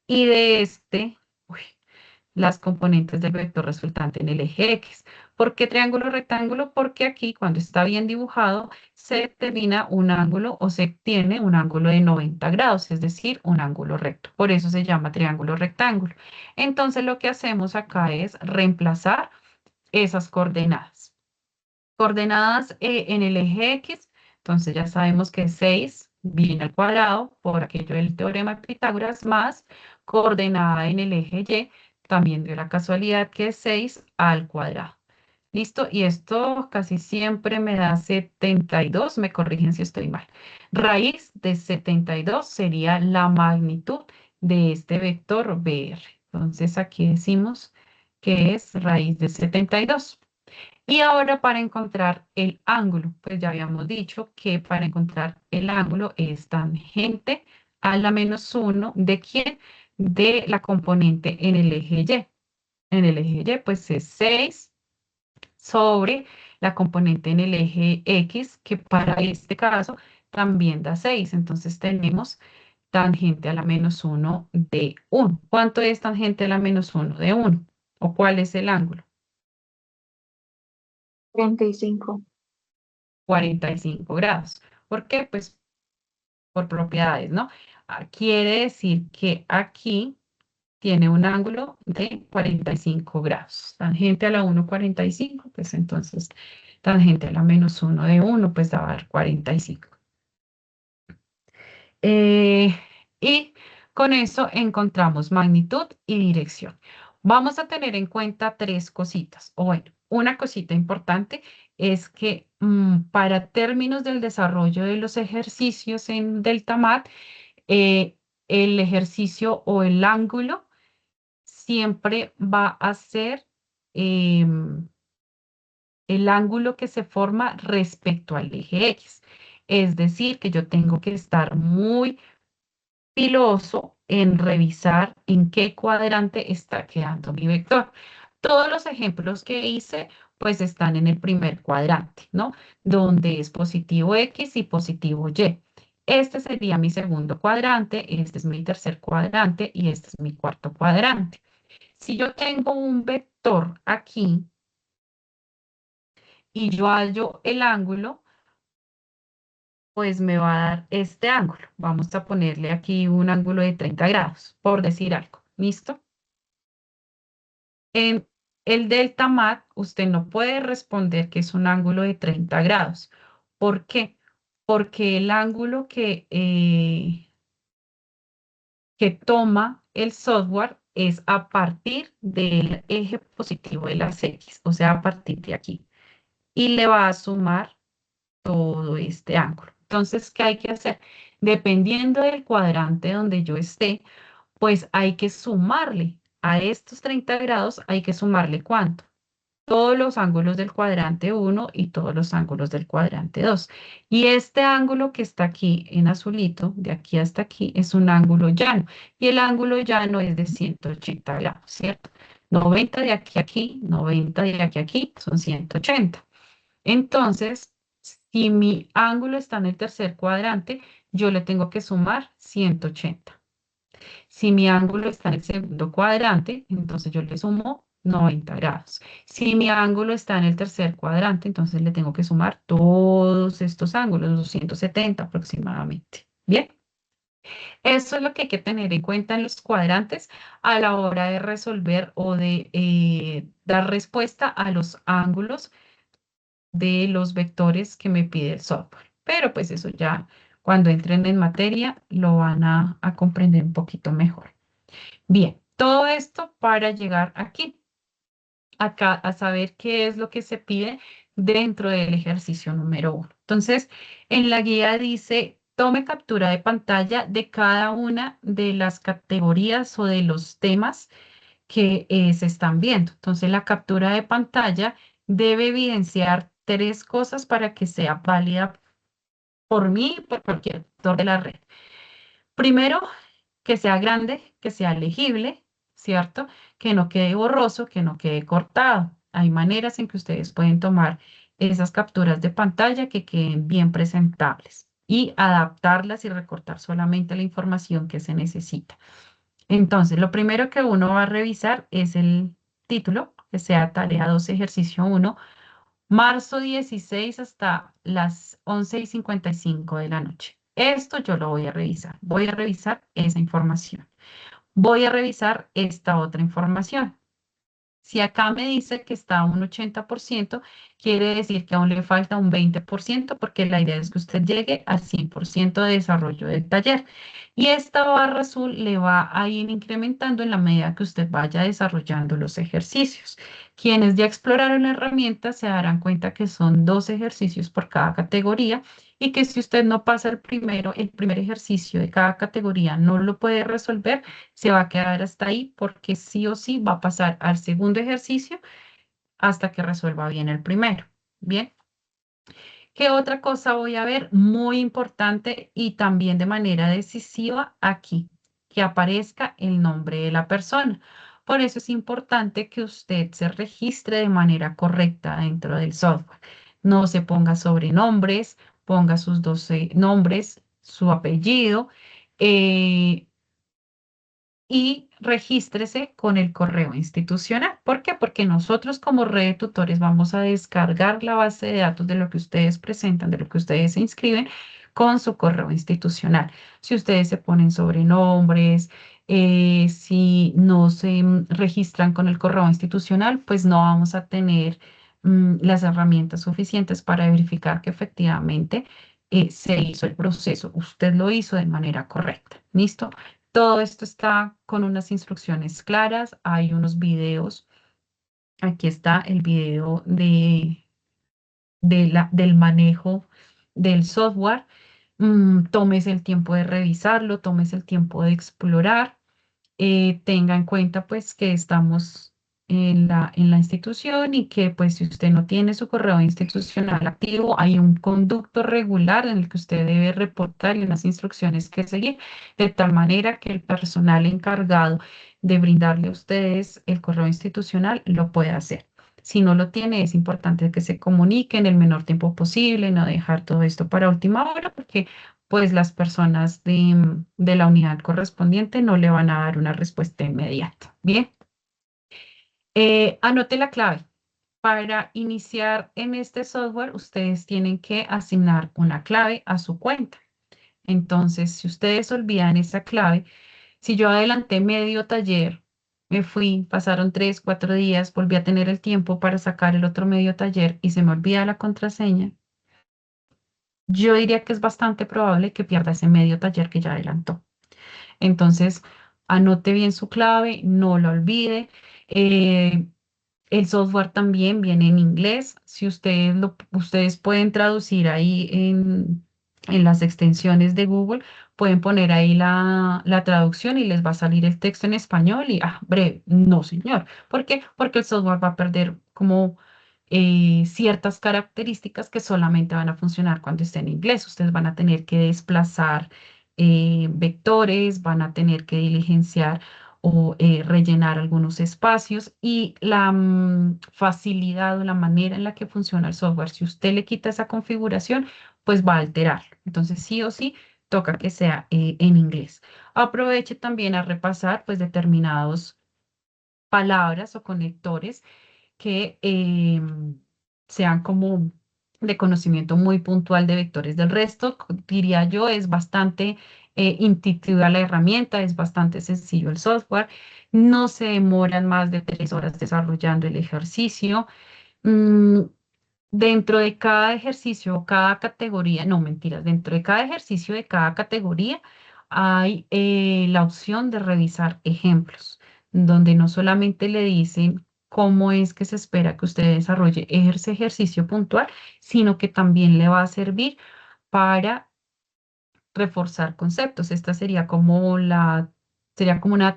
y de este, uy, las componentes del vector resultante en el eje X. ¿Por qué triángulo rectángulo? Porque aquí, cuando está bien dibujado, se determina un ángulo o se obtiene un ángulo de 90 grados, es decir, un ángulo recto. Por eso se llama triángulo rectángulo. Entonces, lo que hacemos acá es reemplazar esas coordenadas. Coordenadas en el eje X, entonces ya sabemos que 6 viene al cuadrado por aquello del teorema de Pitágoras más coordenada en el eje Y, también dio la casualidad que es 6 al cuadrado. ¿Listo? Y esto casi siempre me da 72, me corrigen si estoy mal. Raíz de 72 sería la magnitud de este vector BR. Entonces aquí decimos que es raíz de 72. Y ahora para encontrar el ángulo, pues ya habíamos dicho que para encontrar el ángulo es tangente a la -1 ¿de quién? De la componente en el eje Y. En el eje Y pues es 6 sobre la componente en el eje X, que para este caso también da 6. Entonces tenemos tangente a la -1 de 1. ¿Cuánto es tangente a la -1 de 1? ¿O cuál es el ángulo? 35. 45 grados. ¿Por qué? Pues por propiedades, ¿no? Quiere decir que aquí tiene un ángulo de 45 grados. Tangente a la 1,45, pues entonces tangente a la -1 de 1, pues va a dar 45. Y con eso encontramos magnitud y dirección. Vamos a tener en cuenta tres cositas. O bueno, una cosita importante es que para términos del desarrollo de los ejercicios en Deltamat, el ejercicio o el ángulo siempre va a ser el ángulo que se forma respecto al eje X. Es decir, que yo tengo que estar muy piloso en revisar en qué cuadrante está quedando mi vector. Todos los ejemplos que hice, pues están en el primer cuadrante, ¿no? Donde es positivo X y positivo Y. Este sería mi segundo cuadrante, este es mi tercer cuadrante y este es mi cuarto cuadrante. Si yo tengo un vector aquí y yo hallo el ángulo, pues me va a dar este ángulo. Vamos a ponerle aquí un ángulo de 30 grados, por decir algo. ¿Listo? En el delta mat, usted no puede responder que es un ángulo de 30 grados. ¿Por qué? Porque el ángulo que toma el software es a partir del eje positivo de las X, o sea, a partir de aquí. Y le va a sumar todo este ángulo. Entonces, ¿qué hay que hacer? Dependiendo del cuadrante donde yo esté, pues hay que sumarle a estos 30 grados, hay que sumarle ¿cuánto? Todos los ángulos del cuadrante 1 y todos los ángulos del cuadrante 2. Y este ángulo que está aquí en azulito, de aquí hasta aquí, es un ángulo llano. Y el ángulo llano es de 180 grados, ¿cierto? 90 de aquí a aquí, 90 de aquí a aquí, son 180. Entonces, si mi ángulo está en el tercer cuadrante, yo le tengo que sumar 180. Si mi ángulo está en el segundo cuadrante, entonces yo le sumo 90 grados. Si mi ángulo está en el tercer cuadrante, entonces le tengo que sumar todos estos ángulos, 270 aproximadamente. Bien, eso es lo que hay que tener en cuenta en los cuadrantes a la hora de resolver o de dar respuesta a los ángulos de los vectores que me pide el software. Pero pues eso ya cuando entren en materia lo van a comprender un poquito mejor. Bien, todo esto para llegar aquí, acá, a saber qué es lo que se pide dentro del ejercicio número 1. Entonces, en la guía dice, tome captura de pantalla de cada una de las categorías o de los temas que se están viendo. Entonces, la captura de pantalla debe evidenciar tres cosas para que sea válida por mí y por cualquier actor de la red. Primero, que sea grande, que sea legible, ¿cierto? Que no quede borroso, que no quede cortado. Hay maneras en que ustedes pueden tomar esas capturas de pantalla que queden bien presentables y adaptarlas y recortar solamente la información que se necesita. Entonces, lo primero que uno va a revisar es el título, que sea tarea 2, ejercicio 1, marzo 16 hasta las 11:55 de la noche. Esto yo lo voy a revisar. Voy a revisar esa información. Voy a revisar esta otra información. Si acá me dice que está a un 80%, quiere decir que aún le falta un 20%, porque la idea es que usted llegue al 100% de desarrollo del taller. Y esta barra azul le va a ir incrementando en la medida que usted vaya desarrollando los ejercicios. Quienes ya exploraron la herramienta se darán cuenta que son 2 ejercicios por cada categoría y que si usted no pasa el primer ejercicio de cada categoría no lo puede resolver, se va a quedar hasta ahí porque sí o sí va a pasar al segundo ejercicio hasta que resuelva bien el primero. Bien. ¿Qué otra cosa voy a ver? Muy importante y también de manera decisiva aquí, que aparezca el nombre de la persona. Por eso es importante que usted se registre de manera correcta dentro del software. No se ponga sobrenombres, ponga sus 12 nombres, su apellido, y regístrese con el correo institucional. ¿Por qué? Porque nosotros como red de tutores vamos a descargar la base de datos de lo que ustedes presentan, de lo que ustedes se inscriben con su correo institucional. Si ustedes se ponen sobrenombres, si no se registran con el correo institucional, pues no vamos a tener las herramientas suficientes para verificar que efectivamente se hizo el proceso. Usted lo hizo de manera correcta. ¿Listo? Todo esto está con unas instrucciones claras. Hay unos videos. Aquí está el video del manejo del software. Tómese el tiempo de revisarlo, tómese el tiempo de explorar. Tenga en cuenta pues que estamos en la institución y que pues si usted no tiene su correo institucional activo, hay un conducto regular en el que usted debe reportar y unas instrucciones que seguir, de tal manera que el personal encargado de brindarle a ustedes el correo institucional lo pueda hacer. Si no lo tiene, es importante que se comunique en el menor tiempo posible, no dejar todo esto para última hora, porque pues las personas de la unidad correspondiente no le van a dar una respuesta inmediata. Bien, anote la clave. Para iniciar en este software, ustedes tienen que asignar una clave a su cuenta. Entonces, si ustedes olvidan esa clave, si yo adelanté medio taller, me fui, pasaron 3, 4 días, volví a tener el tiempo para sacar el otro medio taller y se me olvida la contraseña, yo diría que es bastante probable que pierda ese medio taller que ya adelantó. Entonces, anote bien su clave, no la olvide. Eh, el software también viene en inglés. Si ustedes pueden traducir ahí en las extensiones de Google, pueden poner ahí la traducción y les va a salir el texto en español y, breve, no, señor. ¿Por qué? Porque el software va a perder como ciertas características que solamente van a funcionar cuando esté en inglés. Ustedes van a tener que desplazar vectores, van a tener que diligenciar o rellenar algunos espacios y la facilidad o la manera en la que funciona el software, si usted le quita esa configuración, pues va a alterarlo. Entonces, sí o sí, toca que sea en inglés. Aproveche también a repasar pues determinados palabras o conectores que sean como de conocimiento muy puntual de vectores. Del resto, diría yo, es bastante intuitiva la herramienta, es bastante sencillo el software, no se demoran más de 3 horas desarrollando el ejercicio. Mm, Dentro de cada ejercicio o cada categoría, no mentiras, dentro de cada ejercicio de cada categoría hay la opción de revisar ejemplos, donde no solamente le dicen cómo es que se espera que usted desarrolle ese ejercicio puntual, sino que también le va a servir para reforzar conceptos. Esta sería como una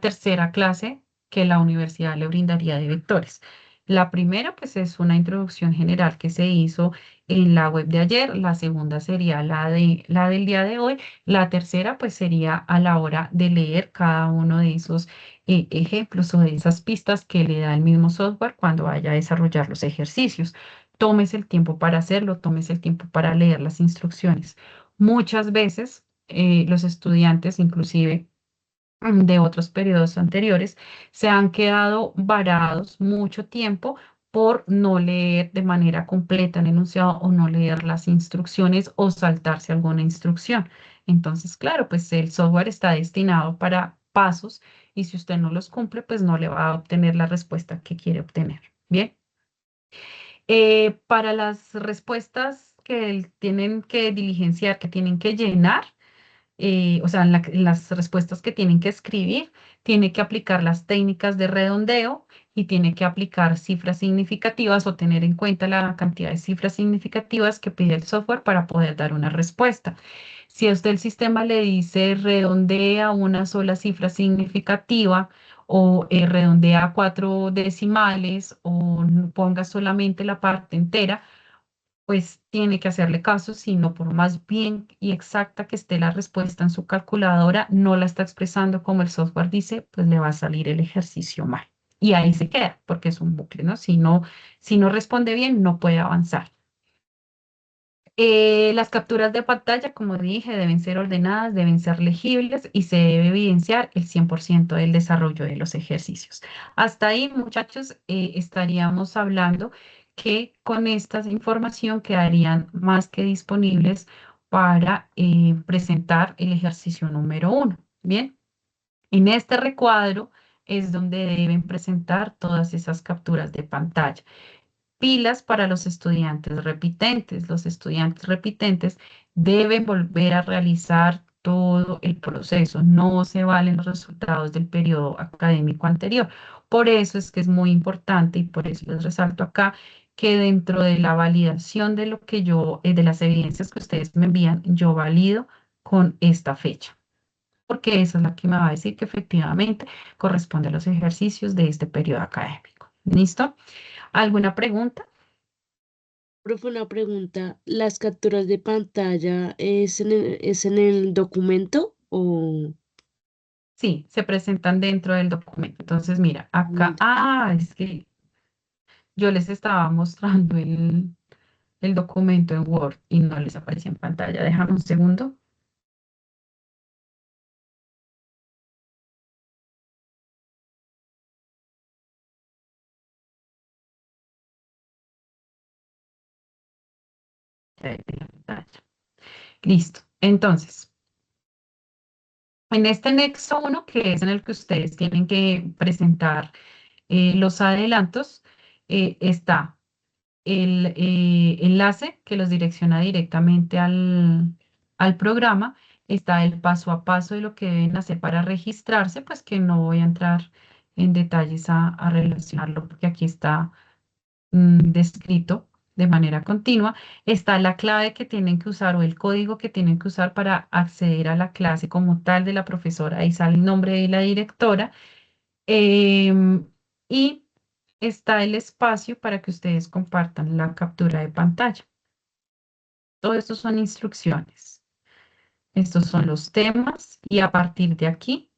tercera clase que la universidad le brindaría de vectores. La primera, pues, es una introducción general que se hizo en la web de ayer. La segunda sería la del día de hoy. La tercera, pues, sería a la hora de leer cada uno de esos ejemplos o de esas pistas que le da el mismo software cuando vaya a desarrollar los ejercicios. Tómese el tiempo para hacerlo, tómese el tiempo para leer las instrucciones. Muchas veces los estudiantes, inclusive de otros periodos anteriores, se han quedado varados mucho tiempo por no leer de manera completa el enunciado o no leer las instrucciones o saltarse alguna instrucción. Entonces, claro, pues el software está destinado para pasos y si usted no los cumple, pues no le va a obtener la respuesta que quiere obtener. Bien. Para las respuestas que tienen que diligenciar, que tienen que llenar, o sea, en las respuestas que tienen que escribir, tiene que aplicar las técnicas de redondeo y tiene que aplicar cifras significativas o tener en cuenta la cantidad de cifras significativas que pide el software para poder dar una respuesta. Si a usted el sistema le dice redondea una sola cifra significativa o redondea a 4 decimales o ponga solamente la parte entera, pues tiene que hacerle caso, sino por más bien y exacta que esté la respuesta en su calculadora, no la está expresando como el software dice, pues le va a salir el ejercicio mal. Y ahí se queda, porque es un bucle, ¿no? Si no responde bien, no puede avanzar. Las capturas de pantalla, como dije, deben ser ordenadas, deben ser legibles y se debe evidenciar el 100% del desarrollo de los ejercicios. Hasta ahí, muchachos, estaríamos hablando que con esta información quedarían más que disponibles para presentar el ejercicio número 1. Bien, en este recuadro es donde deben presentar todas esas capturas de pantalla. Pilas para los estudiantes repitentes. Los estudiantes repitentes deben volver a realizar todo el proceso. No se valen los resultados del periodo académico anterior. Por eso es que es muy importante y por eso les resalto acá que dentro de la validación de lo que yo, de las evidencias que ustedes me envían, yo valido con esta fecha, porque esa es la que me va a decir que efectivamente corresponde a los ejercicios de este periodo académico. ¿Listo? ¿Alguna pregunta? Profe, una pregunta. ¿Las capturas de pantalla es en el documento o Sí, se presentan dentro del documento. Entonces, mira, acá, documento? es que yo les estaba mostrando el documento en Word y no les aparecía en pantalla. Déjame un segundo. Ya vi la pantalla. Listo. Entonces, en este nexo 1, que es en el que ustedes tienen que presentar los adelantos, está el enlace que los direcciona directamente al programa. Está el paso a paso de lo que deben hacer para registrarse, pues que no voy a entrar en detalles a relacionarlo porque aquí está descrito de manera continua. Está la clave que tienen que usar o el código que tienen que usar para acceder a la clase como tal de la profesora. Ahí sale el nombre de la directora. Y está el espacio para que ustedes compartan la captura de pantalla. Todo esto son instrucciones. Estos son los temas y a partir de aquí,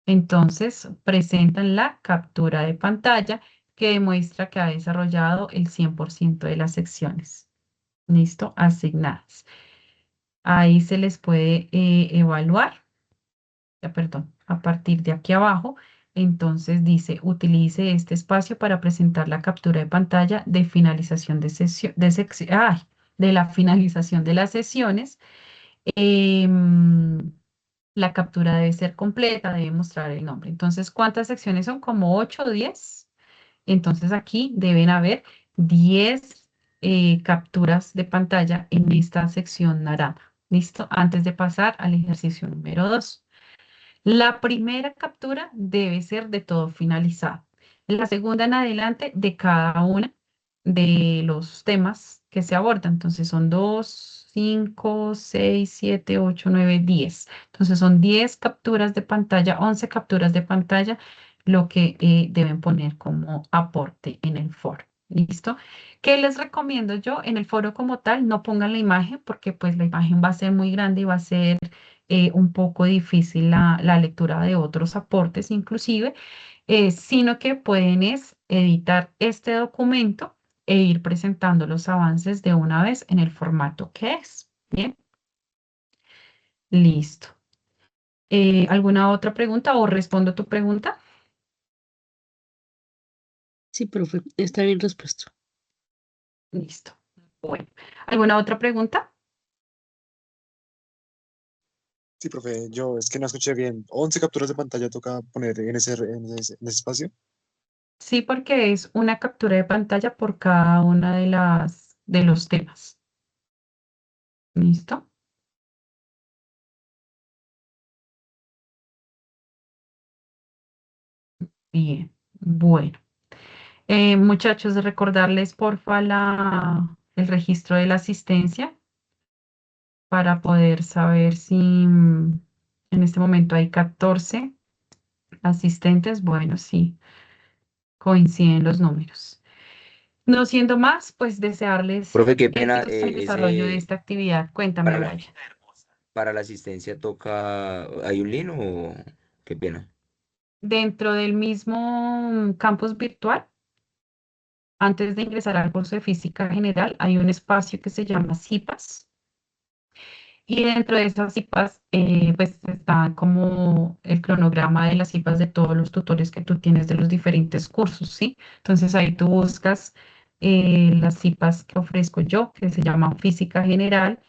entonces presentan la captura de pantalla que demuestra que ha desarrollado el 100% de las secciones. ¿Listo? Asignadas. Ahí se les puede evaluar. Perdón, a partir de aquí abajo, entonces dice, utilice este espacio para presentar la captura de pantalla de finalización de sesión, de la finalización de las sesiones. Em, la captura debe ser completa, debe mostrar el nombre. Entonces, ¿cuántas secciones son? Como 8 o 10. Entonces, aquí deben haber 10 capturas de pantalla en esta sección naranja. ¿Listo? Antes de pasar al ejercicio número 2. La primera captura debe ser de todo finalizado. La segunda en adelante de cada una de los temas que se abordan. Entonces son 2, 5, 6, 7, 8, 9, 10. Entonces son 10 capturas de pantalla, 11 capturas de pantalla, lo que deben poner como aporte en el foro. ¿Listo? ¿Qué les recomiendo yo? En el foro como tal, no pongan la imagen porque pues la imagen va a ser muy grande y va a ser un poco difícil la lectura de otros aportes inclusive, sino que pueden es editar este documento e ir presentando los avances de una vez en el formato que es. Bien, listo. ¿Alguna otra pregunta o respondo tu pregunta? Sí, profe, está bien respuesto. Listo. Bueno, ¿alguna otra pregunta? Sí, profe, yo es que no escuché bien. 11 capturas de pantalla toca poner en ese espacio. Sí, porque es una captura de pantalla por cada una de los temas. ¿Listo? Bien, bueno. Muchachos, recordarles porfa el registro de la asistencia para poder saber si en este momento hay 14 asistentes. Bueno, sí, coinciden los números. No siendo más, pues desearles Profe, qué pena, éxitos en el desarrollo de esta actividad. Cuéntame, para la, Brian. para la asistencia toca, ¿hay un link o qué pena? Dentro del mismo campus virtual Antes de ingresar al curso de física general, hay un espacio que se llama CIPAS. Y dentro de esas CIPAS, pues está como el cronograma de las CIPAS de todos los tutores que tú tienes de los diferentes cursos, ¿sí? Entonces ahí tú buscas las CIPAS que ofrezco yo, que se llaman Física General.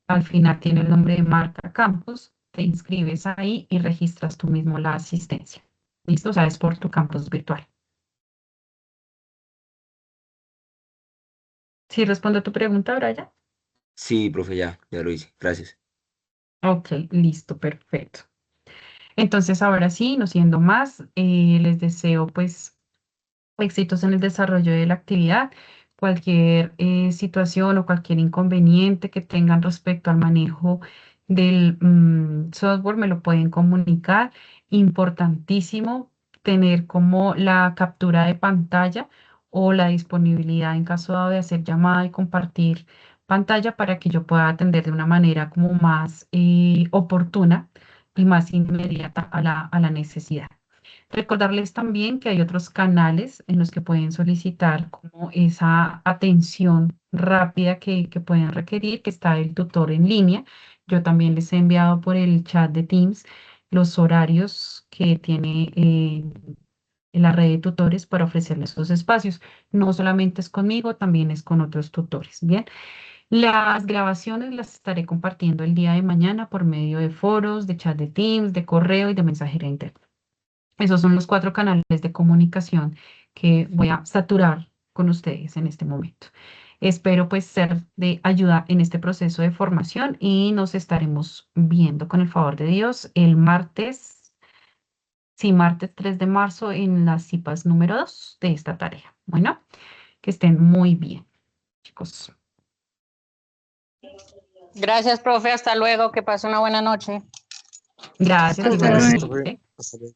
Al final tiene el nombre de Marca Campus. Te inscribes ahí y registras tú mismo la asistencia. ¿Listo? O sea, es por tu campus virtual. ¿Sí respondo a tu pregunta, Brian? Sí, profe, ya lo hice. Gracias. Ok, listo, perfecto. Entonces, ahora sí, no siendo más, les deseo pues éxitos en el desarrollo de la actividad. Cualquier situación o cualquier inconveniente que tengan respecto al manejo del software me lo pueden comunicar. Importantísimo tener como la captura de pantalla o la disponibilidad en caso dado de hacer llamada y compartir pantalla para que yo pueda atender de una manera como más oportuna y más inmediata a la necesidad. Recordarles también que hay otros canales en los que pueden solicitar como esa atención rápida que pueden requerir, que está el tutor en línea. Yo también les he enviado por el chat de Teams los horarios que tiene en la red de tutores para ofrecerles esos espacios. No solamente es conmigo, también es con otros tutores. Bien, las grabaciones las estaré compartiendo el día de mañana por medio de foros, de chat de Teams, de correo y de mensajería interna. Esos son los 4 canales de comunicación que voy a saturar con ustedes en este momento. Espero pues ser de ayuda en este proceso de formación y nos estaremos viendo con el favor de Dios el martes, sí, martes 3 de marzo en las CIPAS número 2 de esta tarea. Bueno, que estén muy bien, chicos. Gracias, profe. Hasta luego. Que pase una buena noche. Gracias Hasta Gracias, luego. igualmente. profe. Hasta luego.